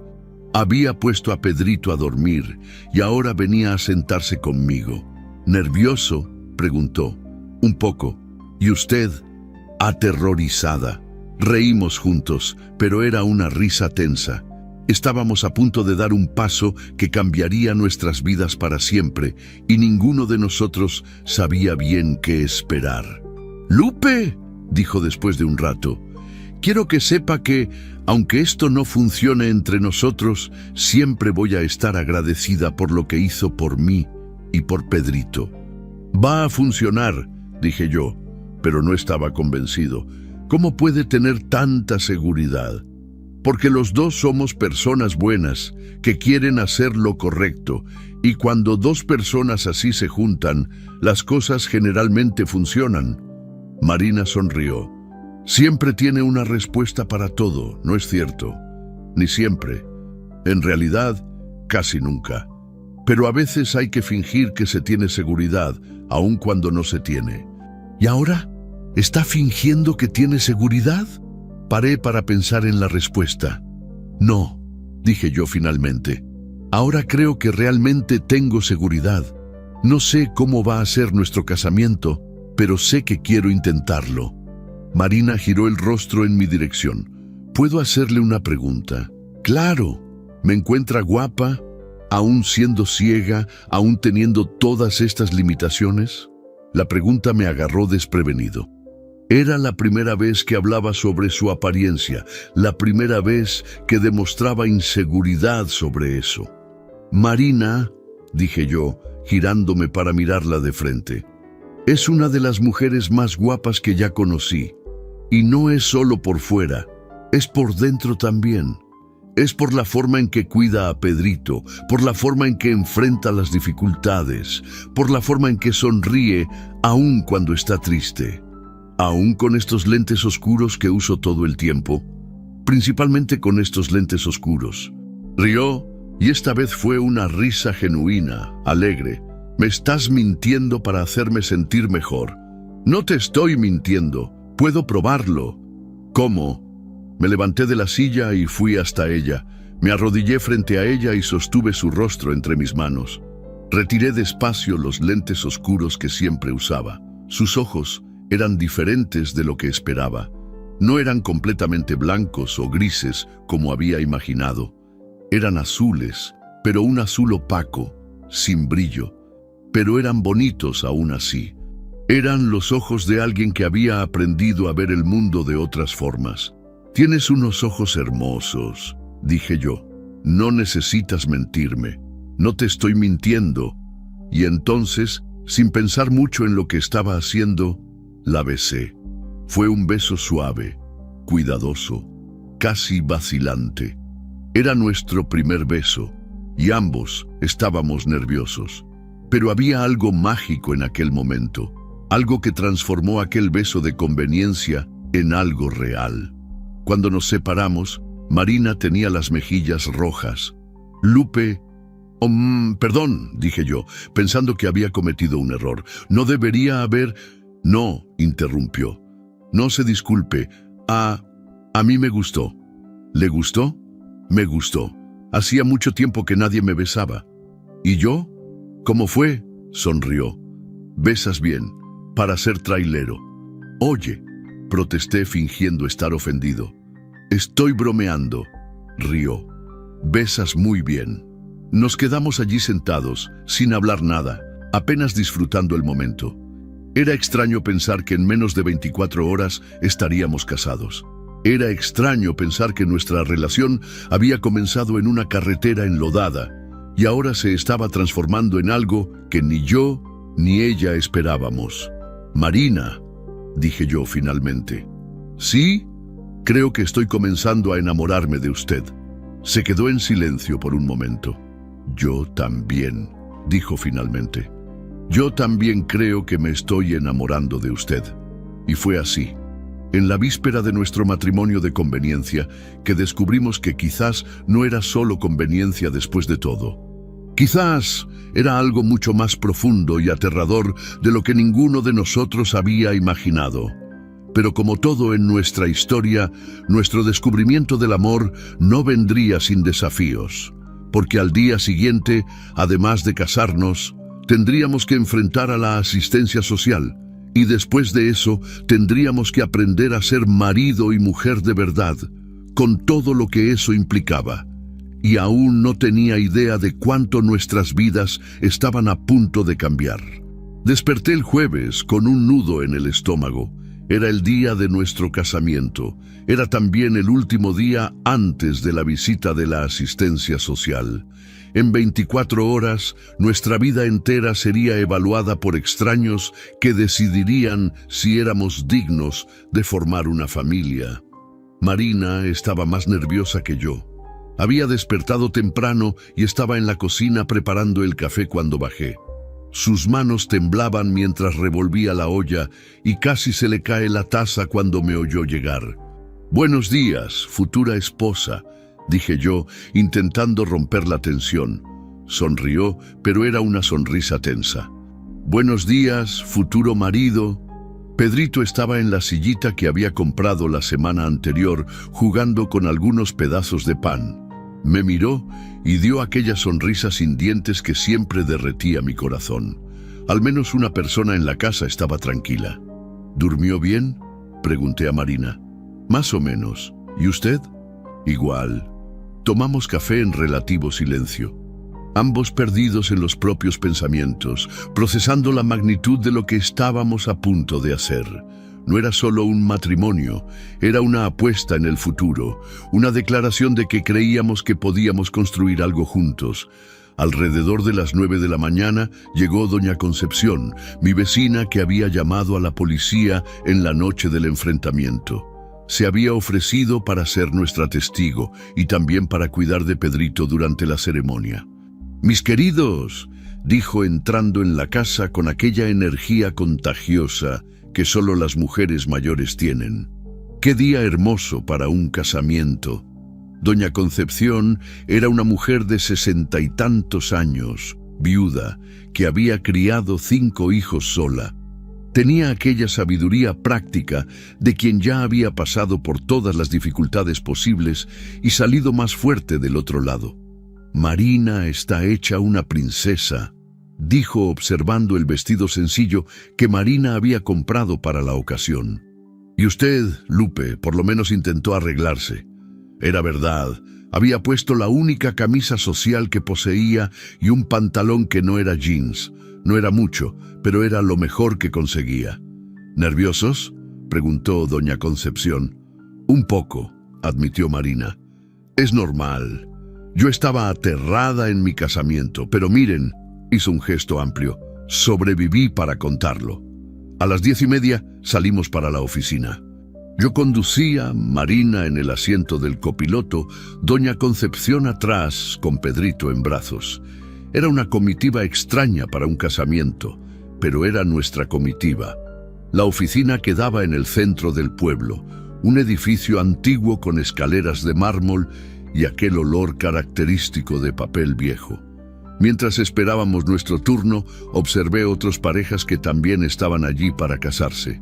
Había puesto a Pedrito a dormir y ahora venía a sentarse conmigo. ¿Nervioso?, preguntó. Un poco. ¿Y usted? Aterrorizada. Reímos juntos, pero era una risa tensa. Estábamos a punto de dar un paso que cambiaría nuestras vidas para siempre, y ninguno de nosotros sabía bien qué esperar. «Lupe», dijo después de un rato, «quiero que sepa que, aunque esto no funcione entre nosotros, siempre voy a estar agradecida por lo que hizo por mí y por Pedrito». «Va a funcionar», dije yo, pero no estaba convencido. «¿Cómo puede tener tanta seguridad?» Porque los 2 somos personas buenas, que quieren hacer lo correcto, y cuando 2 personas así se juntan, las cosas generalmente funcionan. Marina sonrió. Siempre tiene una respuesta para todo, ¿no es cierto? Ni siempre. En realidad, casi nunca. Pero a veces hay que fingir que se tiene seguridad, aun cuando no se tiene. ¿Y ahora? ¿Está fingiendo que tiene seguridad? Paré para pensar en la respuesta. No, dije yo finalmente. Ahora creo que realmente tengo seguridad. No sé cómo va a ser nuestro casamiento, pero sé que quiero intentarlo. Marina giró el rostro en mi dirección. ¿Puedo hacerle una pregunta? Claro. ¿Me encuentra guapa, aún siendo ciega, aún teniendo todas estas limitaciones? La pregunta me agarró desprevenido. Era la primera vez que hablaba sobre su apariencia, la primera vez que demostraba inseguridad sobre eso. «Marina», dije yo, girándome para mirarla de frente, «es una de las mujeres más guapas que ya conocí. Y no es solo por fuera, es por dentro también. Es por la forma en que cuida a Pedrito, por la forma en que enfrenta las dificultades, por la forma en que sonríe aún cuando está triste. Aún con estos lentes oscuros que uso todo el tiempo». principalmente con estos lentes oscuros. Rió, y esta vez fue una risa genuina, alegre. Me estás mintiendo para hacerme sentir mejor. No te estoy mintiendo, puedo probarlo. ¿Cómo? Me levanté de la silla y fui hasta ella. Me arrodillé frente a ella y sostuve su rostro entre mis manos. Retiré despacio los lentes oscuros que siempre usaba. Sus ojos eran diferentes de lo que esperaba. No eran completamente blancos o grises como había imaginado. Eran azules, pero un azul opaco, sin brillo. Pero eran bonitos aún así. Eran los ojos de alguien que había aprendido a ver el mundo de otras formas. «Tienes unos ojos hermosos», dije yo. «No necesitas mentirme. No te estoy mintiendo». Y entonces, sin pensar mucho en lo que estaba haciendo, la besé. Fue un beso suave, cuidadoso, casi vacilante. Era nuestro primer beso, y ambos estábamos nerviosos. Pero había algo mágico en aquel momento, algo que transformó aquel beso de conveniencia en algo real. Cuando nos separamos, Marina tenía las mejillas rojas. Lupe... perdón, dije yo, pensando que había cometido un error. No debería haber... No, interrumpió. No se disculpe. A mí me gustó. ¿Le gustó? Me gustó. Hacía mucho tiempo que nadie me besaba. ¿Y yo? ¿Cómo fue? Sonrió. Besas bien, para ser trailero. Oye, protesté fingiendo estar ofendido. Estoy bromeando, rió. Besas muy bien. Nos quedamos allí sentados, sin hablar nada, apenas disfrutando el momento. Era extraño pensar que en menos de 24 horas estaríamos casados. Era extraño pensar que nuestra relación había comenzado en una carretera enlodada y ahora se estaba transformando en algo que ni yo ni ella esperábamos. «Marina», dije yo finalmente. «¿Sí? Creo que estoy comenzando a enamorarme de usted». Se quedó en silencio por un momento. «Yo también», dijo finalmente. «Yo también creo que me estoy enamorando de usted». Y fue así, en la víspera de nuestro matrimonio de conveniencia, que descubrimos que quizás no era solo conveniencia después de todo. Quizás era algo mucho más profundo y aterrador de lo que ninguno de nosotros había imaginado. Pero como todo en nuestra historia, nuestro descubrimiento del amor no vendría sin desafíos, porque al día siguiente, además de casarnos, tendríamos que enfrentar a la asistencia social, y después de eso tendríamos que aprender a ser marido y mujer de verdad, con todo lo que eso implicaba. Y aún no tenía idea de cuánto nuestras vidas estaban a punto de cambiar. Desperté el jueves con un nudo en el estómago. Era el día de nuestro casamiento. Era también el último día antes de la visita de la asistencia social. En 24 horas, nuestra vida entera sería evaluada por extraños que decidirían si éramos dignos de formar una familia. Marina estaba más nerviosa que yo. Había despertado temprano y estaba en la cocina preparando el café cuando bajé. Sus manos temblaban mientras revolvía la olla y casi se le cae la taza cuando me oyó llegar. «Buenos días, futura esposa», dije yo, intentando romper la tensión. Sonrió, pero era una sonrisa tensa. «Buenos días, futuro marido». Pedrito estaba en la sillita que había comprado la semana anterior, jugando con algunos pedazos de pan. Me miró y dio aquella sonrisa sin dientes que siempre derretía mi corazón. Al menos una persona en la casa estaba tranquila. «¿Durmió bien?», pregunté a Marina. «Más o menos. ¿Y usted?». «Igual». Tomamos café en relativo silencio, ambos perdidos en los propios pensamientos, procesando la magnitud de lo que estábamos a punto de hacer. No era solo un matrimonio, era una apuesta en el futuro, una declaración de que creíamos que podíamos construir algo juntos. Alrededor de las 9 de la mañana llegó doña Concepción, mi vecina que había llamado a la policía en la noche del enfrentamiento. Se había ofrecido para ser nuestra testigo y también para cuidar de Pedrito durante la ceremonia. «Mis queridos», dijo entrando en la casa con aquella energía contagiosa que solo las mujeres mayores tienen. Qué día hermoso para un casamiento. Doña Concepción era una mujer de 60 y tantos años, viuda, que había criado 5 hijos sola. Tenía aquella sabiduría práctica de quien ya había pasado por todas las dificultades posibles y salido más fuerte del otro lado. «Marina está hecha una princesa», dijo observando el vestido sencillo que Marina había comprado para la ocasión. «Y usted, Lupe, por lo menos intentó arreglarse». Era verdad, había puesto la única camisa social que poseía y un pantalón que no era jeans. No era mucho, pero era lo mejor que conseguía. ¿Nerviosos?, preguntó doña Concepción. «Un poco», admitió Marina. «Es normal. Yo estaba aterrada en mi casamiento, pero miren», hizo un gesto amplio, «sobreviví para contarlo». A las 10:30 salimos para la oficina. Yo conducía, Marina en el asiento del copiloto, doña Concepción atrás con Pedrito en brazos. Era una comitiva extraña para un casamiento, pero era nuestra comitiva. La oficina quedaba en el centro del pueblo, un edificio antiguo con escaleras de mármol y aquel olor característico de papel viejo. Mientras esperábamos nuestro turno, observé otras parejas que también estaban allí para casarse.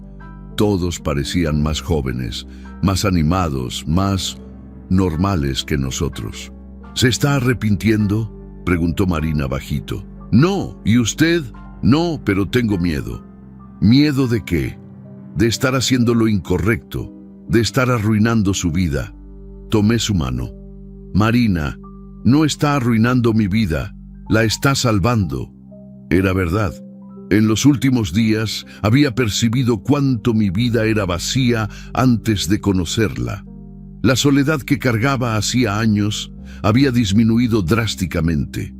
Todos parecían más jóvenes, más animados, más normales que nosotros. «¿Se está arrepintiendo?», preguntó Marina bajito. «No, ¿y usted?». «No, pero tengo miedo». «¿Miedo de qué?». «De estar haciendo lo incorrecto, de estar arruinando su vida». Tomé su mano. «Marina, no está arruinando mi vida, la está salvando». Era verdad. En los últimos días había percibido cuánto mi vida era vacía antes de conocerla. La soledad que cargaba hacía años había disminuido drásticamente.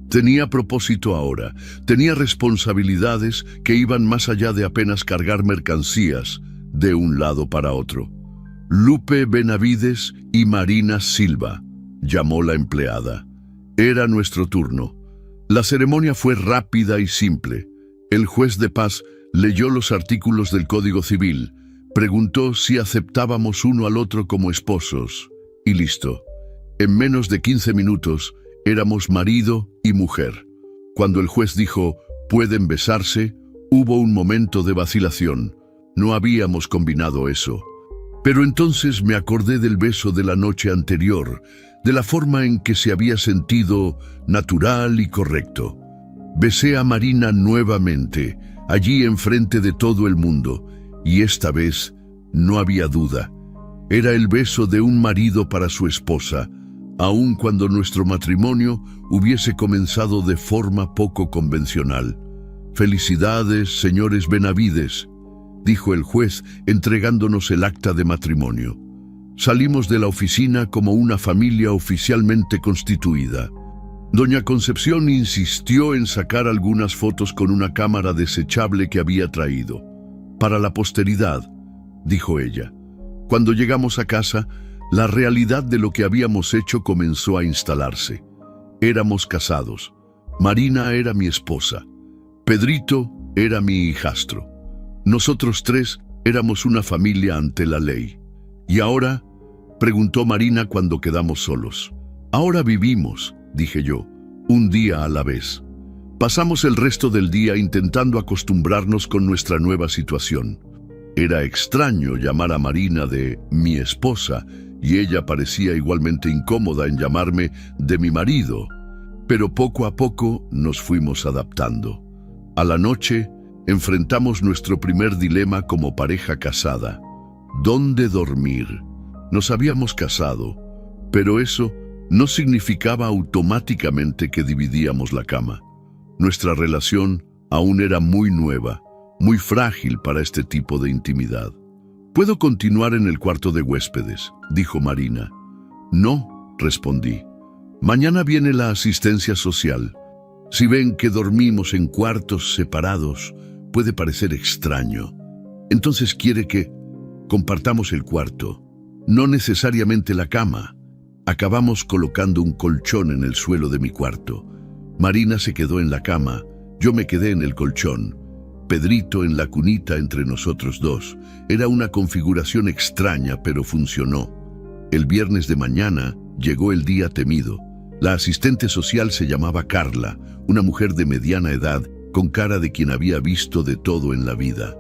Tenía propósito ahora, tenía responsabilidades que iban más allá de apenas cargar mercancías de un lado para otro. «Lupe Benavides y Marina Silva», llamó la empleada. Era nuestro turno. La ceremonia fue rápida y simple. El juez de paz leyó los artículos del Código Civil, preguntó si aceptábamos uno al otro como esposos, y listo. En menos de 15 minutos éramos marido y mujer. Cuando el juez dijo, «pueden besarse», hubo un momento de vacilación. No habíamos combinado eso. Pero entonces me acordé del beso de la noche anterior, de la forma en que se había sentido natural y correcto. Besé a Marina nuevamente, allí enfrente de todo el mundo, y esta vez no había duda. Era el beso de un marido para su esposa, aun cuando nuestro matrimonio hubiese comenzado de forma poco convencional. «Felicidades, señores Benavides», dijo el juez entregándonos el acta de matrimonio. Salimos de la oficina como una familia oficialmente constituida. Doña Concepción insistió en sacar algunas fotos con una cámara desechable que había traído. «Para la posteridad», dijo ella. Cuando llegamos a casa, la realidad de lo que habíamos hecho comenzó a instalarse. Éramos casados. Marina era mi esposa. Pedrito era mi hijastro. Nosotros 3 éramos una familia ante la ley. «¿Y ahora?», preguntó Marina cuando quedamos solos. «Ahora vivimos», dije yo, «un día a la vez». Pasamos el resto del día intentando acostumbrarnos con nuestra nueva situación. Era extraño llamar a Marina de mi esposa y ella parecía igualmente incómoda en llamarme de mi marido. Pero poco a poco nos fuimos adaptando. A la noche enfrentamos nuestro primer dilema como pareja casada. ¿Dónde dormir? Nos habíamos casado, pero eso no significaba automáticamente que dividíamos la cama. Nuestra relación aún era muy nueva, muy frágil para este tipo de intimidad. «¿Puedo continuar en el cuarto de huéspedes?», dijo Marina. «No», respondí. «Mañana viene la asistencia social. Si ven que dormimos en cuartos separados, puede parecer extraño. Entonces quiere que compartamos el cuarto, no necesariamente la cama». Acabamos colocando un colchón en el suelo de mi cuarto. Marina se quedó en la cama, yo me quedé en el colchón. Pedrito en la cunita entre nosotros dos. Era una configuración extraña, pero funcionó. El viernes de mañana llegó el día temido. La asistente social se llamaba Carla, una mujer de mediana edad, con cara de quien había visto de todo en la vida.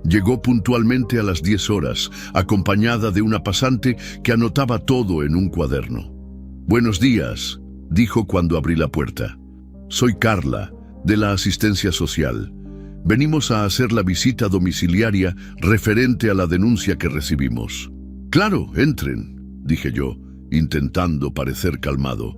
Llegó puntualmente a las 10 horas, acompañada de una pasante que anotaba todo en un cuaderno. «Buenos días», dijo cuando abrí la puerta. «Soy Carla, de la asistencia social. Venimos a hacer la visita domiciliaria referente a la denuncia que recibimos». «Claro, entren», dije yo, intentando parecer calmado.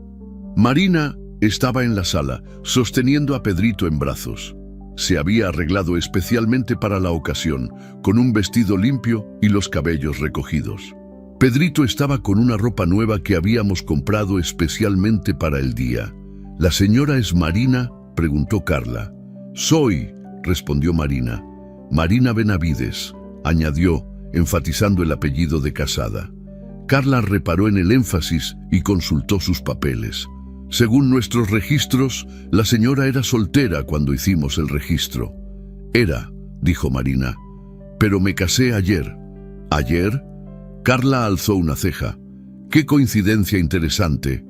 Marina estaba en la sala, sosteniendo a Pedrito en brazos. Se había arreglado especialmente para la ocasión, con un vestido limpio y los cabellos recogidos. Pedrito estaba con una ropa nueva que habíamos comprado especialmente para el día. «¿La señora es Marina?», preguntó Carla. «Soy», respondió Marina. «Marina Benavides», añadió, enfatizando el apellido de casada. Carla reparó en el énfasis y consultó sus papeles. Según nuestros registros, la señora era soltera cuando hicimos el registro. «Era», dijo Marina, «pero me casé ayer». «¿Ayer?». Carla alzó una ceja. «Qué coincidencia interesante».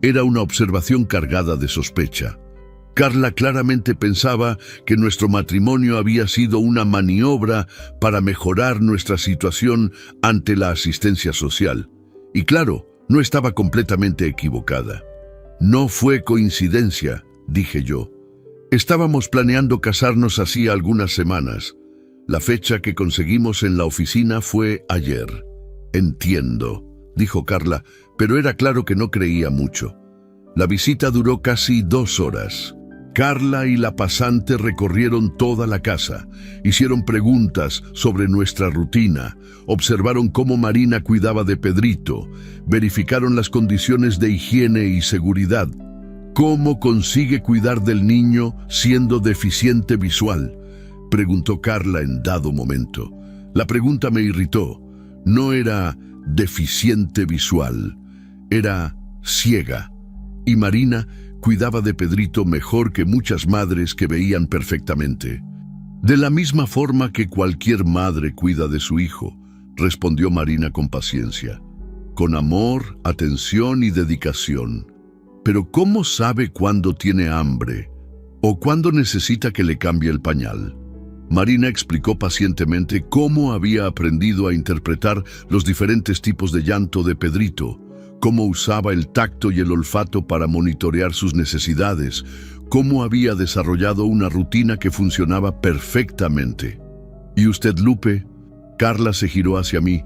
Era una observación cargada de sospecha. Carla claramente pensaba que nuestro matrimonio había sido una maniobra para mejorar nuestra situación ante la asistencia social. Y claro, no estaba completamente equivocada. «No fue coincidencia», dije yo. «Estábamos planeando casarnos hacía algunas semanas. La fecha que conseguimos en la oficina fue ayer». «Entiendo», dijo Carla, pero era claro que no creía mucho. La visita duró casi 2 horas. Carla y la pasante recorrieron toda la casa, hicieron preguntas sobre nuestra rutina, observaron cómo Marina cuidaba de Pedrito, verificaron las condiciones de higiene y seguridad. «¿Cómo consigue cuidar del niño siendo deficiente visual?», preguntó Carla en dado momento. La pregunta me irritó. No era deficiente visual, era ciega. Y Marina cuidaba de Pedrito mejor que muchas madres que veían perfectamente. «De la misma forma que cualquier madre cuida de su hijo», respondió Marina con paciencia. «Con amor, atención y dedicación. Pero ¿cómo sabe cuándo tiene hambre? ¿O cuándo necesita que le cambie el pañal?». Marina explicó pacientemente cómo había aprendido a interpretar los diferentes tipos de llanto de Pedrito, cómo usaba el tacto y el olfato para monitorear sus necesidades, cómo había desarrollado una rutina que funcionaba perfectamente. «¿Y usted, Lupe?». Carla se giró hacia mí.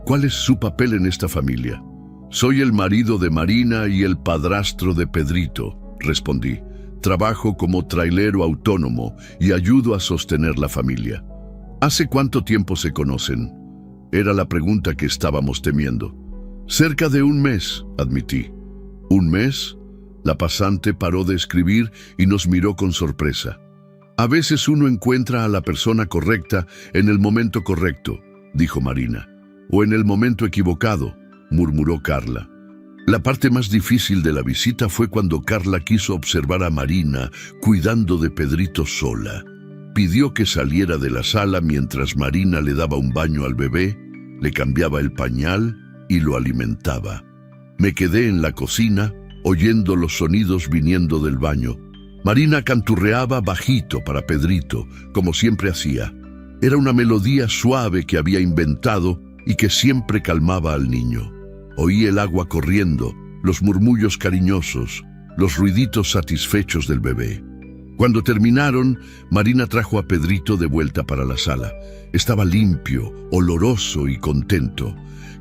«¿Cuál es su papel en esta familia?». «Soy el marido de Marina y el padrastro de Pedrito», respondí. «Trabajo como trailero autónomo y ayudo a sostener la familia». «¿Hace cuánto tiempo se conocen?». Era la pregunta que estábamos temiendo. «Cerca de 1 mes», admití. «¿1 mes?». La pasante paró de escribir y nos miró con sorpresa. «A veces uno encuentra a la persona correcta en el momento correcto», dijo Marina. «O en el momento equivocado», murmuró Carla. La parte más difícil de la visita fue cuando Carla quiso observar a Marina cuidando de Pedrito sola. Pidió que saliera de la sala mientras Marina le daba un baño al bebé, le cambiaba el pañal y lo alimentaba. Me quedé en la cocina, oyendo los sonidos viniendo del baño. Marina canturreaba bajito para Pedrito, como siempre hacía. Era una melodía suave que había inventado y que siempre calmaba al niño. Oí el agua corriendo, los murmullos cariñosos, los ruiditos satisfechos del bebé. Cuando terminaron, Marina trajo a Pedrito de vuelta para la sala. Estaba limpio, oloroso y contento.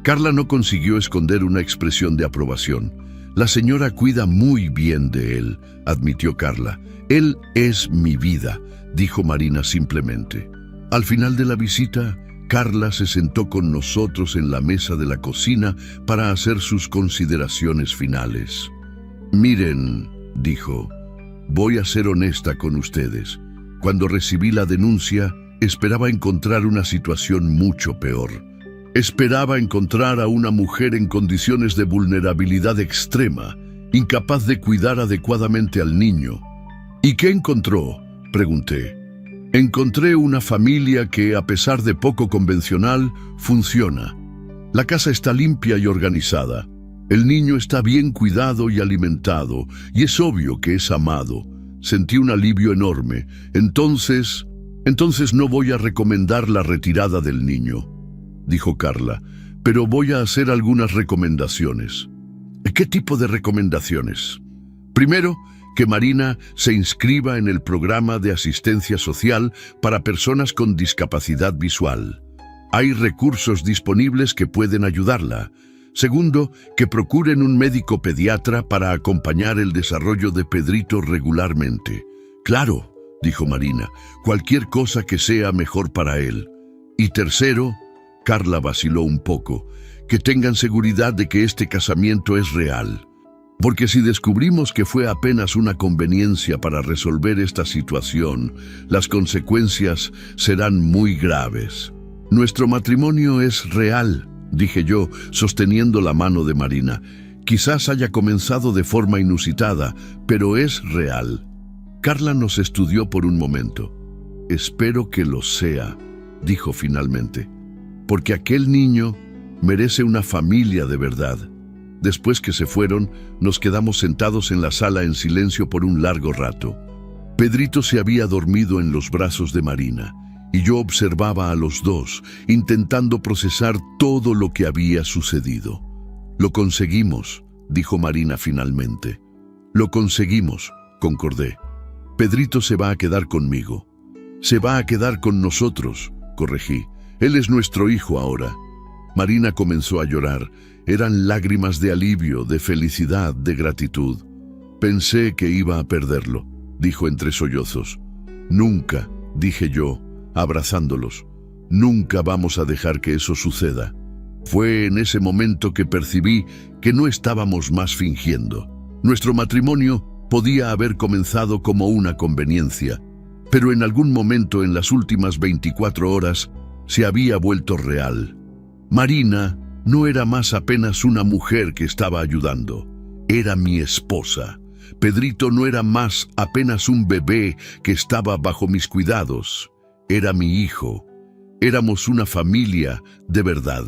Carla no consiguió esconder una expresión de aprobación. «La señora cuida muy bien de él», admitió Carla. «Él es mi vida», dijo Marina simplemente. Al final de la visita, Carla se sentó con nosotros en la mesa de la cocina para hacer sus consideraciones finales. «Miren», dijo, «voy a ser honesta con ustedes. Cuando recibí la denuncia, esperaba encontrar una situación mucho peor. Esperaba encontrar a una mujer en condiciones de vulnerabilidad extrema, incapaz de cuidar adecuadamente al niño». «¿Y qué encontró?», pregunté. Encontré una familia que, a pesar de poco convencional, funciona. La casa está limpia y organizada. El niño está bien cuidado y alimentado, y es obvio que es amado. Sentí un alivio enorme. Entonces no voy a recomendar la retirada del niño, dijo Carla, pero voy a hacer algunas recomendaciones. ¿Qué tipo de recomendaciones? Primero, que Marina se inscriba en el programa de asistencia social para personas con discapacidad visual. Hay recursos disponibles que pueden ayudarla. Segundo, que procuren un médico pediatra para acompañar el desarrollo de Pedrito regularmente. Claro, dijo Marina, cualquier cosa que sea mejor para él. Y tercero, Carla vaciló un poco, que tengan seguridad de que este casamiento es real. Porque si descubrimos que fue apenas una conveniencia para resolver esta situación, las consecuencias serán muy graves. Nuestro matrimonio es real, dije yo, sosteniendo la mano de Marina. Quizás haya comenzado de forma inusitada, pero es real. Carla nos estudió por un momento. Espero que lo sea, dijo finalmente, porque aquel niño merece una familia de verdad. Después que se fueron, nos quedamos sentados en la sala en silencio por un largo rato. Pedrito se había dormido en los brazos de Marina, y yo observaba a los dos, intentando procesar todo lo que había sucedido. Lo conseguimos, dijo Marina finalmente. Lo conseguimos, concordé. Pedrito se va a quedar conmigo. Se va a quedar con nosotros, corregí. Él es nuestro hijo ahora. Marina comenzó a llorar. Eran lágrimas de alivio, de felicidad, de gratitud. Pensé que iba a perderlo, dijo entre sollozos. Nunca, dije yo, abrazándolos. Nunca vamos a dejar que eso suceda. Fue en ese momento que percibí que no estábamos más fingiendo. Nuestro matrimonio podía haber comenzado como una conveniencia, pero en algún momento en las últimas 24 horas se había vuelto real. Marina no era más apenas una mujer que estaba ayudando. Era mi esposa. Pedrito no era más apenas un bebé que estaba bajo mis cuidados. Era mi hijo. Éramos una familia de verdad.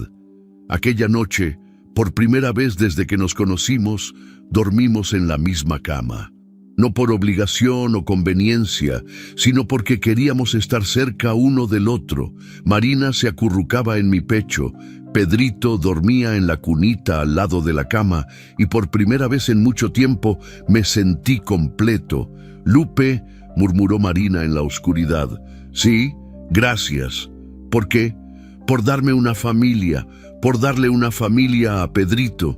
Aquella noche, por primera vez desde que nos conocimos, dormimos en la misma cama. No por obligación o conveniencia, sino porque queríamos estar cerca uno del otro. Marina se acurrucaba en mi pecho, Pedrito dormía en la cunita al lado de la cama y por primera vez en mucho tiempo me sentí completo. Lupe, murmuró Marina en la oscuridad. Sí, gracias. ¿Por qué? Por darme una familia, por darle una familia a Pedrito.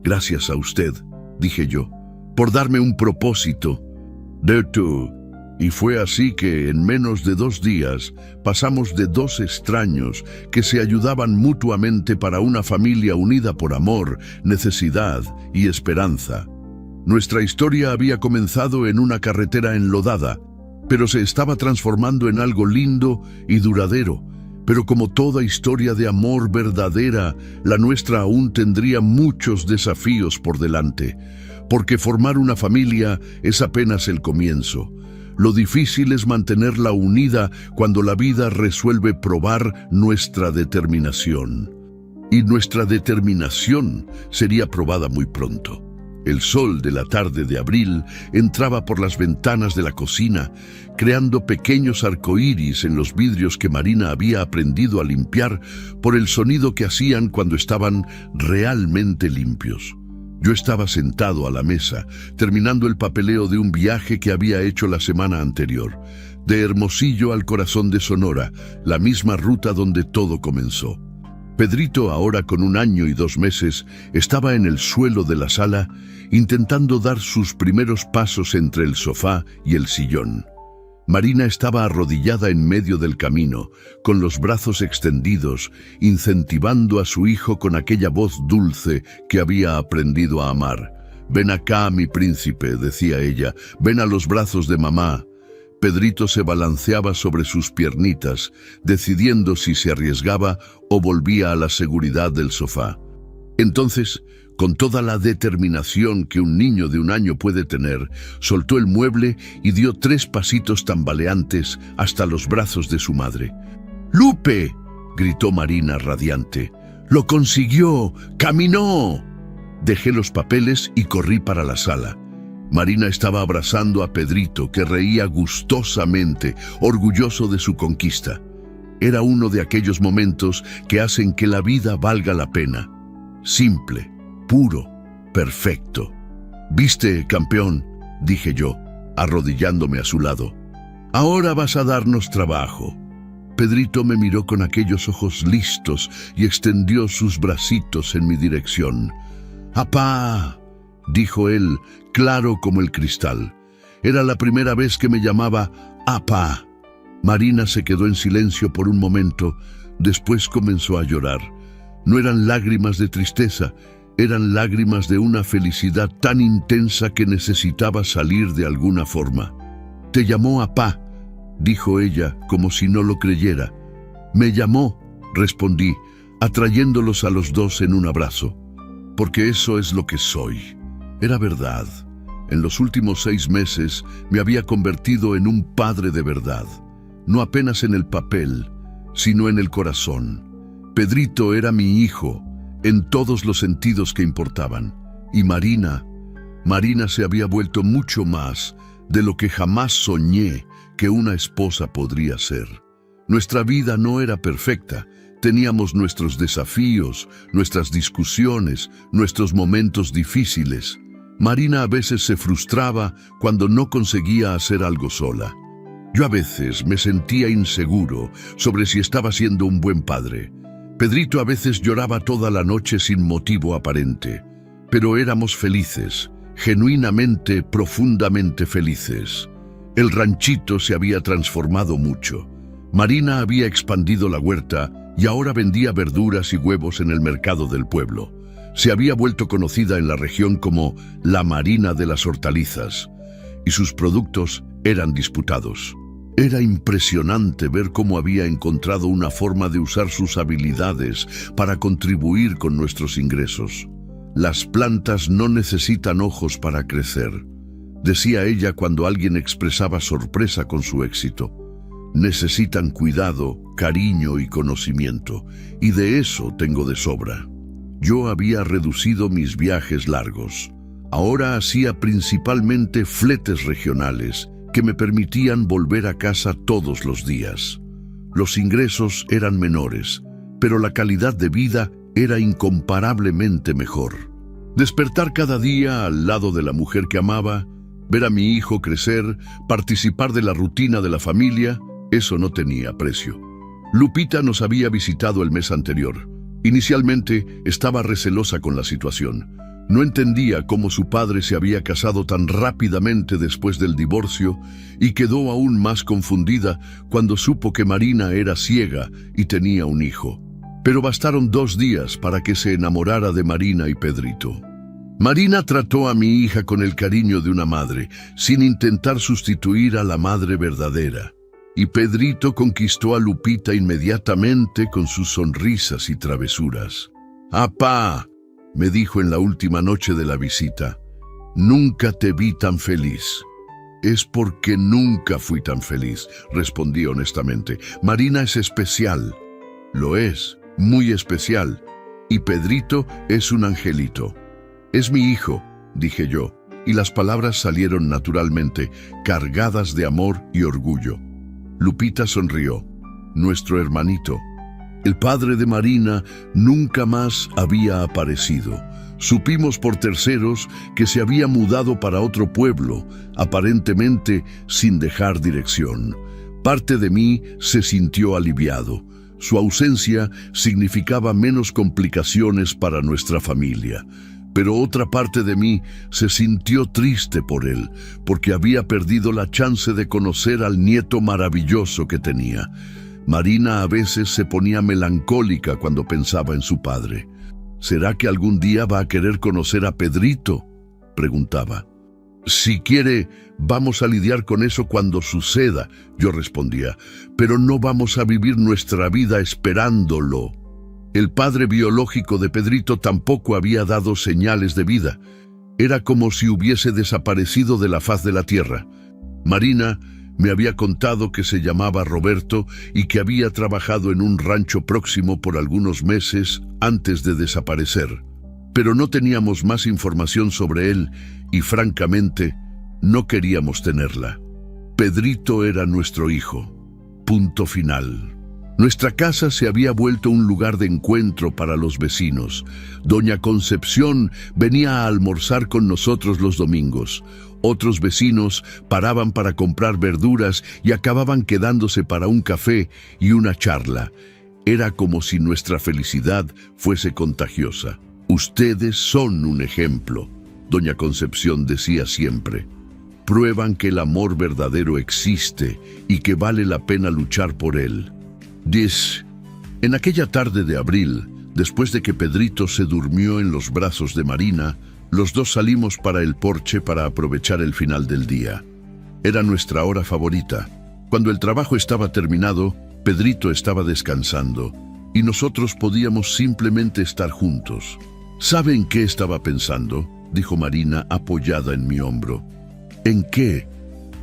Gracias a usted, dije yo, por darme un propósito. De tú. Y fue así que en menos de 2 días pasamos de 2 extraños que se ayudaban mutuamente para una familia unida por amor, necesidad y esperanza. Nuestra historia había comenzado en una carretera enlodada, pero se estaba transformando en algo lindo y duradero. Pero como toda historia de amor verdadera, la nuestra aún tendría muchos desafíos por delante, porque formar una familia es apenas el comienzo. Lo difícil es mantenerla unida cuando la vida resuelve probar nuestra determinación. Y nuestra determinación sería probada muy pronto. El sol de la tarde de abril entraba por las ventanas de la cocina, creando pequeños arcoíris en los vidrios que Marina había aprendido a limpiar por el sonido que hacían cuando estaban realmente limpios. Yo estaba sentado a la mesa, terminando el papeleo de un viaje que había hecho la semana anterior, de Hermosillo al corazón de Sonora, la misma ruta donde todo comenzó. Pedrito, ahora con 1 año y 2 meses, estaba en el suelo de la sala, intentando dar sus primeros pasos entre el sofá y el sillón. Marina estaba arrodillada en medio del camino, con los brazos extendidos, incentivando a su hijo con aquella voz dulce que había aprendido a amar. «Ven acá, mi príncipe», decía ella, «ven a los brazos de mamá». Pedrito se balanceaba sobre sus piernitas, decidiendo si se arriesgaba o volvía a la seguridad del sofá. Entonces, Con toda la determinación que un niño de 1 año puede tener, soltó el mueble y dio 3 pasitos tambaleantes hasta los brazos de su madre. ¡Lupe!, gritó Marina radiante. ¡Lo consiguió! ¡Caminó! Dejé los papeles y corrí para la sala. Marina estaba abrazando a Pedrito, que reía gustosamente, orgulloso de su conquista. Era uno de aquellos momentos que hacen que la vida valga la pena. Simple, puro, perfecto. «¿Viste, campeón?», dije yo, arrodillándome a su lado. «Ahora vas a darnos trabajo». Pedrito me miró con aquellos ojos listos y extendió sus bracitos en mi dirección. «¡Apá!», dijo él, claro como el cristal. Era la primera vez que me llamaba «apá». Marina se quedó en silencio por un momento, después comenzó a llorar. No eran lágrimas de tristeza, eran lágrimas de una felicidad tan intensa que necesitaba salir de alguna forma. «Te llamó apá», dijo ella, como si no lo creyera. «Me llamó», respondí, atrayéndolos a los dos en un abrazo. «Porque eso es lo que soy». Era verdad. En los últimos 6 meses me había convertido en un padre de verdad. No apenas en el papel, sino en el corazón. Pedrito era mi hijo, en todos los sentidos que importaban. Y Marina se había vuelto mucho más de lo que jamás soñé que una esposa podría ser. Nuestra vida no era perfecta. Teníamos nuestros desafíos, nuestras discusiones, nuestros momentos difíciles. Marina a veces se frustraba cuando no conseguía hacer algo sola. Yo a veces me sentía inseguro sobre si estaba siendo un buen padre. Pedrito a veces lloraba toda la noche sin motivo aparente. Pero éramos felices, genuinamente, profundamente felices. El ranchito se había transformado mucho. Marina había expandido la huerta y ahora vendía verduras y huevos en el mercado del pueblo. Se había vuelto conocida en la región como la Marina de las hortalizas, y sus productos eran disputados. Era impresionante ver cómo había encontrado una forma de usar sus habilidades para contribuir con nuestros ingresos. «Las plantas no necesitan ojos para crecer», decía ella cuando alguien expresaba sorpresa con su éxito. «Necesitan cuidado, cariño y conocimiento, y de eso tengo de sobra». Yo había reducido mis viajes largos. Ahora hacía principalmente fletes regionales que me permitían volver a casa todos los días. Los ingresos eran menores, pero la calidad de vida era incomparablemente mejor. Despertar cada día al lado de la mujer que amaba, ver a mi hijo crecer, participar de la rutina de la familia, eso no tenía precio. Lupita nos había visitado el mes anterior. Inicialmente estaba recelosa con la situación. No entendía cómo su padre se había casado tan rápidamente después del divorcio y quedó aún más confundida cuando supo que Marina era ciega y tenía un hijo. Pero bastaron 2 días para que se enamorara de Marina y Pedrito. Marina trató a mi hija con el cariño de una madre, sin intentar sustituir a la madre verdadera. Y Pedrito conquistó a Lupita inmediatamente con sus sonrisas y travesuras. «Apá», me dijo en la última noche de la visita, «nunca te vi tan feliz». «Es porque nunca fui tan feliz», respondí honestamente. «Marina es especial». «Lo es, muy especial. Y Pedrito es un angelito». «Es mi hijo», dije yo, y las palabras salieron naturalmente, cargadas de amor y orgullo. Lupita sonrió. «Nuestro hermanito». El padre de Marina nunca más había aparecido. Supimos por terceros que se había mudado para otro pueblo, aparentemente sin dejar dirección. Parte de mí se sintió aliviado. Su ausencia significaba menos complicaciones para nuestra familia. Pero otra parte de mí se sintió triste por él, porque había perdido la chance de conocer al nieto maravilloso que tenía. Marina a veces se ponía melancólica cuando pensaba en su padre. «¿Será que algún día va a querer conocer a Pedrito?», preguntaba. «Si quiere, vamos a lidiar con eso cuando suceda», yo respondía, «pero no vamos a vivir nuestra vida esperándolo». El padre biológico de Pedrito tampoco había dado señales de vida. Era como si hubiese desaparecido de la faz de la tierra. Marina me había contado que se llamaba Roberto y que había trabajado en un rancho próximo por algunos meses antes de desaparecer. Pero no teníamos más información sobre él y, francamente, no queríamos tenerla. Pedrito era nuestro hijo. Punto final. Nuestra casa se había vuelto un lugar de encuentro para los vecinos. Doña Concepción venía a almorzar con nosotros los domingos. Otros vecinos paraban para comprar verduras y acababan quedándose para un café y una charla. Era como si nuestra felicidad fuese contagiosa. Ustedes son un ejemplo, doña Concepción decía siempre. Prueban que el amor verdadero existe y que vale la pena luchar por él. En aquella tarde de abril, después de que Pedrito se durmió en los brazos de Marina, los dos salimos para el porche para aprovechar el final del día. Era nuestra hora favorita. Cuando el trabajo estaba terminado, Pedrito estaba descansando y nosotros podíamos simplemente estar juntos. ¿Sabe en qué estaba pensando?, dijo Marina apoyada en mi hombro. ¿En qué?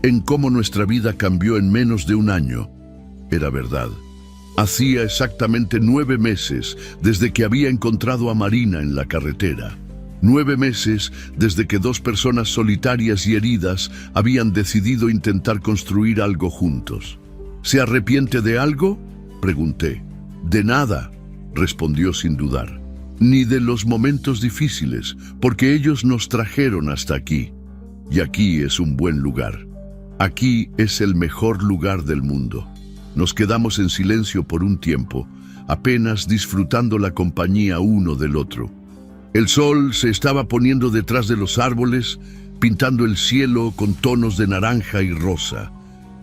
En cómo nuestra vida cambió en menos de un año. Era verdad. Hacía exactamente 9 meses desde que había encontrado a Marina en la carretera. 9 meses desde que 2 personas solitarias y heridas habían decidido intentar construir algo juntos. ¿Se arrepiente de algo?, pregunté. De nada, respondió sin dudar. Ni de los momentos difíciles, porque ellos nos trajeron hasta aquí. Y aquí es un buen lugar. Aquí es el mejor lugar del mundo. Nos quedamos en silencio por un tiempo, apenas disfrutando la compañía uno del otro. El sol se estaba poniendo detrás de los árboles, pintando el cielo con tonos de naranja y rosa.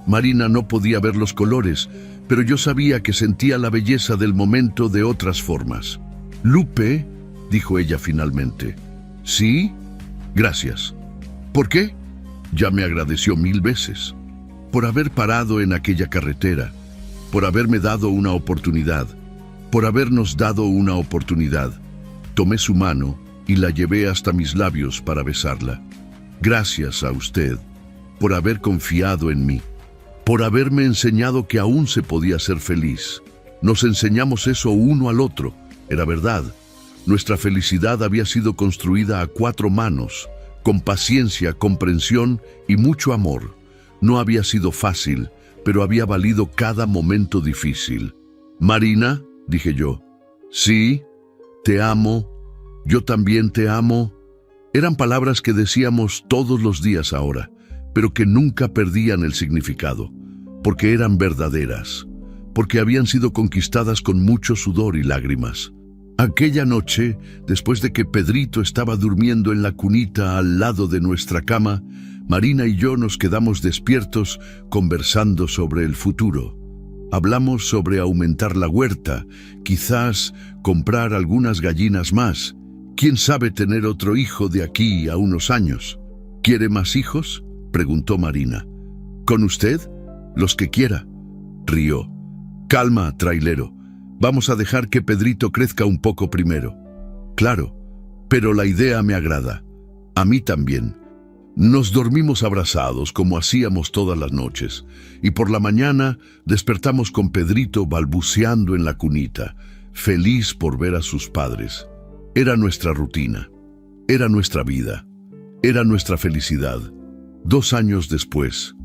Marina no podía ver los colores, pero yo sabía que sentía la belleza del momento de otras formas. «Lupe», dijo ella finalmente. «¿Sí? Gracias». «¿Por qué?». Ya me agradeció 1000 veces. Por haber parado en aquella carretera, por haberme dado una oportunidad, por habernos dado una oportunidad. Tomé su mano y la llevé hasta mis labios para besarla. Gracias a usted, por haber confiado en mí, por haberme enseñado que aún se podía ser feliz. Nos enseñamos eso uno al otro, era verdad. Nuestra felicidad había sido construida a 4 manos, con paciencia, comprensión y mucho amor. No había sido fácil, pero había valido cada momento difícil. «Marina», dije yo. «Sí, te amo, yo también te amo». Eran palabras que decíamos todos los días ahora, pero que nunca perdían el significado, porque eran verdaderas, porque habían sido conquistadas con mucho sudor y lágrimas. Aquella noche, después de que Pedrito estaba durmiendo en la cunita al lado de nuestra cama, Marina y yo nos quedamos despiertos conversando sobre el futuro. Hablamos sobre aumentar la huerta, quizás comprar algunas gallinas más. ¿Quién sabe tener otro hijo de aquí a unos años? ¿Quiere más hijos?, preguntó Marina. ¿Con usted? Los que quiera. Rió. Calma, trailero. Vamos a dejar que Pedrito crezca un poco primero. Claro, pero la idea me agrada. A mí también. Nos dormimos abrazados como hacíamos todas las noches, y por la mañana despertamos con Pedrito balbuceando en la cunita, feliz por ver a sus padres. Era nuestra rutina, era nuestra vida, era nuestra felicidad. 2 años después.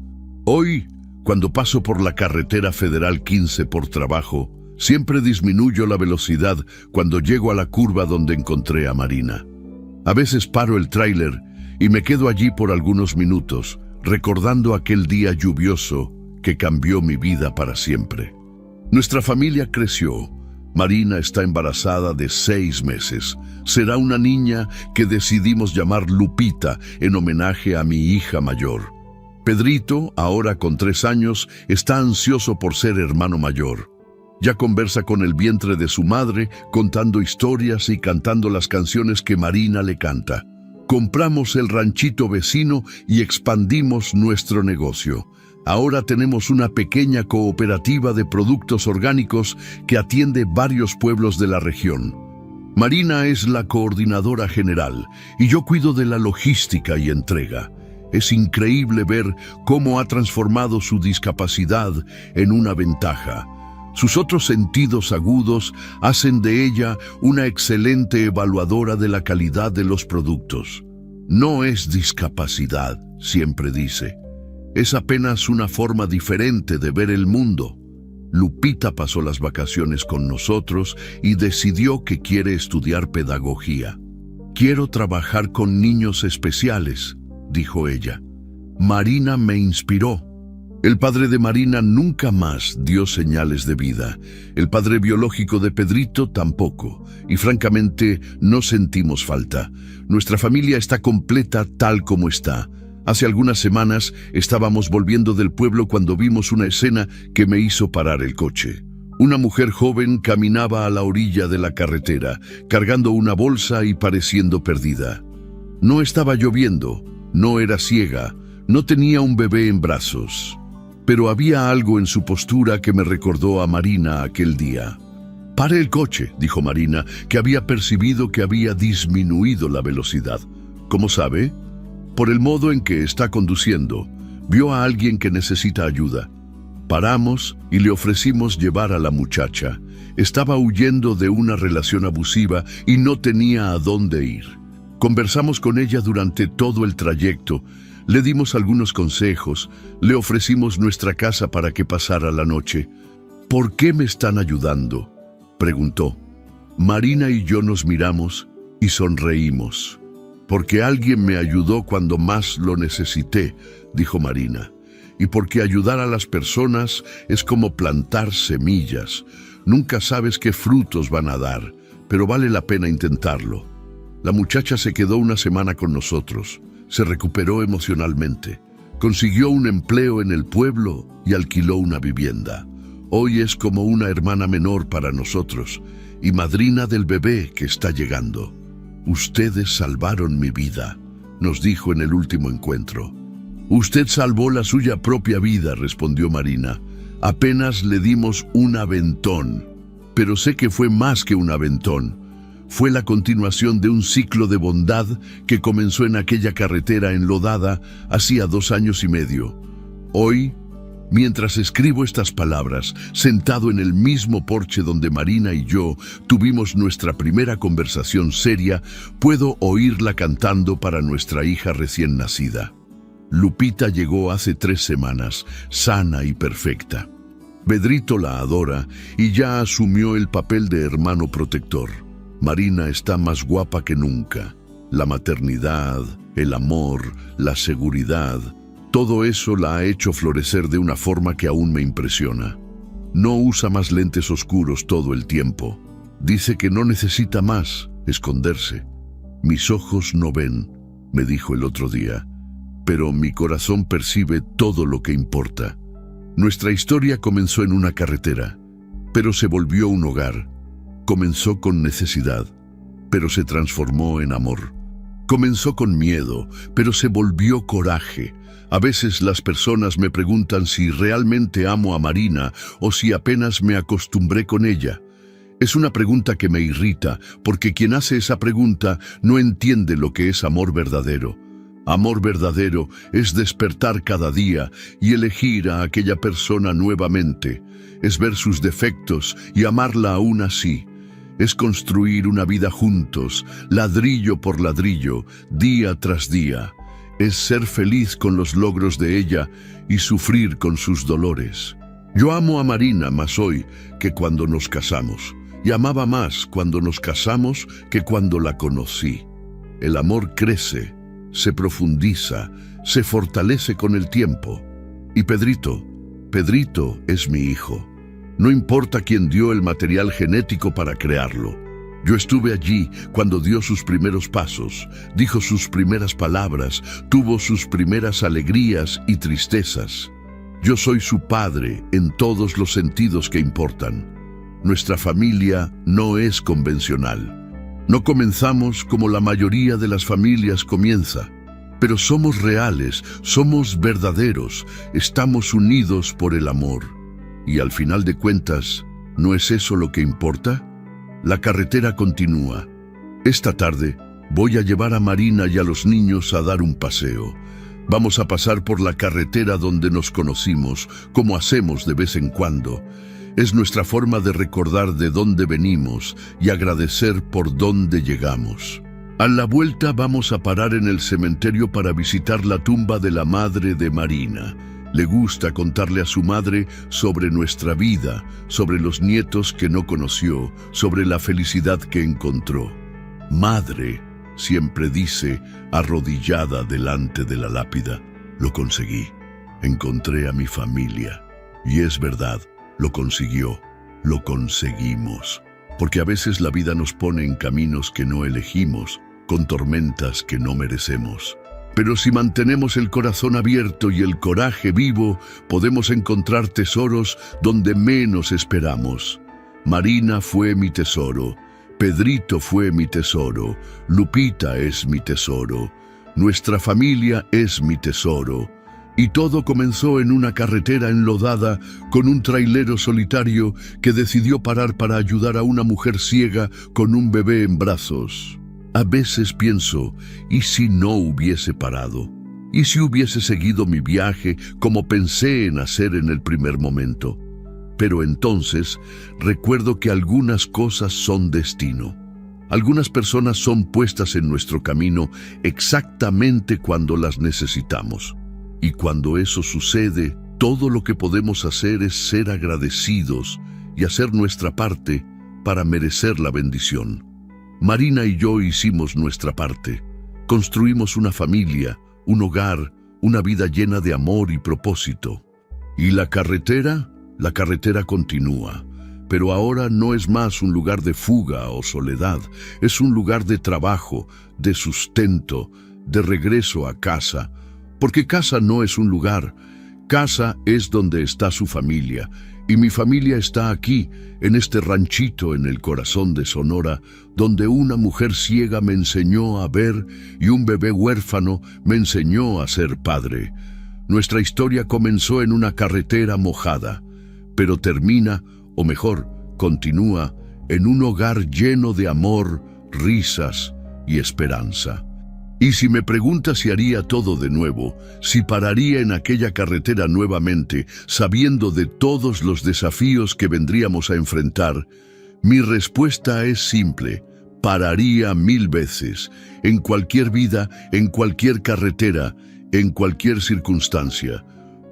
Hoy, cuando paso por la carretera Federal 15 por trabajo, siempre disminuyo la velocidad cuando llego a la curva donde encontré a Marina. A veces paro el tráiler y me quedo allí por algunos minutos, recordando aquel día lluvioso que cambió mi vida para siempre. Nuestra familia creció. Marina está embarazada de 6 meses. Será una niña que decidimos llamar Lupita en homenaje a mi hija mayor. Pedrito, ahora con 3 años, está ansioso por ser hermano mayor. Ya conversa con el vientre de su madre, contando historias y cantando las canciones que Marina le canta. Compramos el ranchito vecino y expandimos nuestro negocio. Ahora tenemos una pequeña cooperativa de productos orgánicos que atiende varios pueblos de la región. Marina es la coordinadora general y yo cuido de la logística y entrega. Es increíble ver cómo ha transformado su discapacidad en una ventaja. Sus otros sentidos agudos hacen de ella una excelente evaluadora de la calidad de los productos. No es discapacidad, siempre dice. Es apenas una forma diferente de ver el mundo. Lupita pasó las vacaciones con nosotros y decidió que quiere estudiar pedagogía. Quiero trabajar con niños especiales, dijo ella. Marina me inspiró. El padre de Marina nunca más dio señales de vida. El padre biológico de Pedrito tampoco. Y francamente no sentimos falta. Nuestra familia está completa tal como está. Hace algunas semanas estábamos volviendo del pueblo cuando vimos una escena que me hizo parar el coche. Una mujer joven caminaba a la orilla de la carretera, cargando una bolsa y pareciendo perdida. No estaba lloviendo, no era ciega, no tenía un bebé en brazos. Pero había algo en su postura que me recordó a Marina aquel día. «Pare el coche», dijo Marina, que había percibido que había disminuido la velocidad. ¿Cómo sabe? Por el modo en que está conduciendo. Vio a alguien que necesita ayuda. Paramos y le ofrecimos llevar a la muchacha. Estaba huyendo de una relación abusiva y no tenía a dónde ir. Conversamos con ella durante todo el trayecto. Le dimos algunos consejos. Le ofrecimos nuestra casa para que pasara la noche. «¿Por qué me están ayudando?», preguntó. Marina y yo nos miramos y sonreímos. «Porque alguien me ayudó cuando más lo necesité», dijo Marina. «Y porque ayudar a las personas es como plantar semillas. Nunca sabes qué frutos van a dar, pero vale la pena intentarlo». La muchacha se quedó una semana con nosotros. Se recuperó emocionalmente. Consiguió un empleo en el pueblo y alquiló una vivienda. Hoy es como una hermana menor para nosotros y madrina del bebé que está llegando. «Ustedes salvaron mi vida», nos dijo en el último encuentro. «Usted salvó la suya propia vida», respondió Marina. «Apenas le dimos un aventón, pero sé que fue más que un aventón. Fue la continuación de un ciclo de bondad que comenzó en aquella carretera enlodada hacía 2 años y medio. Hoy, mientras escribo estas palabras, sentado en el mismo porche donde Marina y yo tuvimos nuestra primera conversación seria, puedo oírla cantando para nuestra hija recién nacida. Lupita llegó hace 3 semanas, sana y perfecta. Pedrito la adora y ya asumió el papel de hermano protector. Marina está más guapa que nunca. La maternidad, el amor, la seguridad, todo eso la ha hecho florecer de una forma que aún me impresiona. No usa más lentes oscuros todo el tiempo. Dice que no necesita más esconderse. «Mis ojos no ven», me dijo el otro día, «pero mi corazón percibe todo lo que importa». Nuestra historia comenzó en una carretera, pero se volvió un hogar. Comenzó con necesidad, pero se transformó en amor. Comenzó con miedo, pero se volvió coraje. A veces las personas me preguntan si realmente amo a Marina o si apenas me acostumbré con ella. Es una pregunta que me irrita, porque quien hace esa pregunta no entiende lo que es amor verdadero. Amor verdadero es despertar cada día y elegir a aquella persona nuevamente. Es ver sus defectos y amarla aún así. Es construir una vida juntos, ladrillo por ladrillo, día tras día. Es ser feliz con los logros de ella y sufrir con sus dolores. Yo amo a Marina más hoy que cuando nos casamos, y amaba más cuando nos casamos que cuando la conocí. El amor crece, se profundiza, se fortalece con el tiempo. Y Pedrito es mi hijo. No importa quién dio el material genético para crearlo. Yo estuve allí cuando dio sus primeros pasos, dijo sus primeras palabras, tuvo sus primeras alegrías y tristezas. Yo soy su padre en todos los sentidos que importan. Nuestra familia no es convencional. No comenzamos como la mayoría de las familias comienza. Pero somos reales, somos verdaderos, estamos unidos por el amor. Y al final de cuentas, ¿no es eso lo que importa? La carretera continúa. Esta tarde voy a llevar a Marina y a los niños a dar un paseo. Vamos a pasar por la carretera donde nos conocimos, como hacemos de vez en cuando. Es nuestra forma de recordar de dónde venimos y agradecer por dónde llegamos. A la vuelta vamos a parar en el cementerio para visitar la tumba de la madre de Marina. Le gusta contarle a su madre sobre nuestra vida, sobre los nietos que no conoció, sobre la felicidad que encontró. Madre, siempre dice, arrodillada delante de la lápida, lo conseguí. Encontré a mi familia. Y es verdad, lo consiguió, lo conseguimos. Porque a veces la vida nos pone en caminos que no elegimos, con tormentas que no merecemos. Pero si mantenemos el corazón abierto y el coraje vivo, podemos encontrar tesoros donde menos esperamos. Marina fue mi tesoro, Pedrito fue mi tesoro, Lupita es mi tesoro, nuestra familia es mi tesoro. Y todo comenzó en una carretera enlodada con un trailero solitario que decidió parar para ayudar a una mujer ciega con un bebé en brazos. A veces pienso, ¿y si no hubiese parado? ¿Y si hubiese seguido mi viaje como pensé en hacer en el primer momento? Pero entonces recuerdo que algunas cosas son destino. Algunas personas son puestas en nuestro camino exactamente cuando las necesitamos. Y cuando eso sucede, todo lo que podemos hacer es ser agradecidos y hacer nuestra parte para merecer la bendición. Marina y yo hicimos nuestra parte. Construimos una familia, un hogar, una vida llena de amor y propósito. ¿Y la carretera? La carretera continúa, pero ahora no es más un lugar de fuga o soledad, es un lugar de trabajo, de sustento, de regreso a casa. Porque casa no es un lugar, casa es donde está su familia, y mi familia está aquí, en este ranchito en el corazón de Sonora, donde una mujer ciega me enseñó a ver y un bebé huérfano me enseñó a ser padre. Nuestra historia comenzó en una carretera mojada, pero termina, o mejor, continúa, en un hogar lleno de amor, risas y esperanza. Y si me preguntas si haría todo de nuevo, si pararía en aquella carretera nuevamente, sabiendo de todos los desafíos que vendríamos a enfrentar, mi respuesta es simple: pararía 1000 veces, en cualquier vida, en cualquier carretera, en cualquier circunstancia.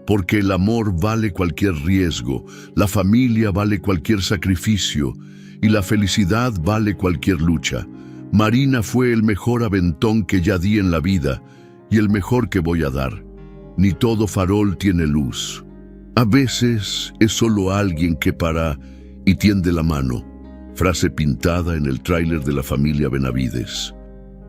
Porque el amor vale cualquier riesgo, la familia vale cualquier sacrificio y la felicidad vale cualquier lucha. Marina fue el mejor aventón que ya di en la vida y el mejor que voy a dar. Ni todo farol tiene luz. A veces es solo alguien que para y tiende la mano. Frase pintada en el tráiler de la familia Benavides.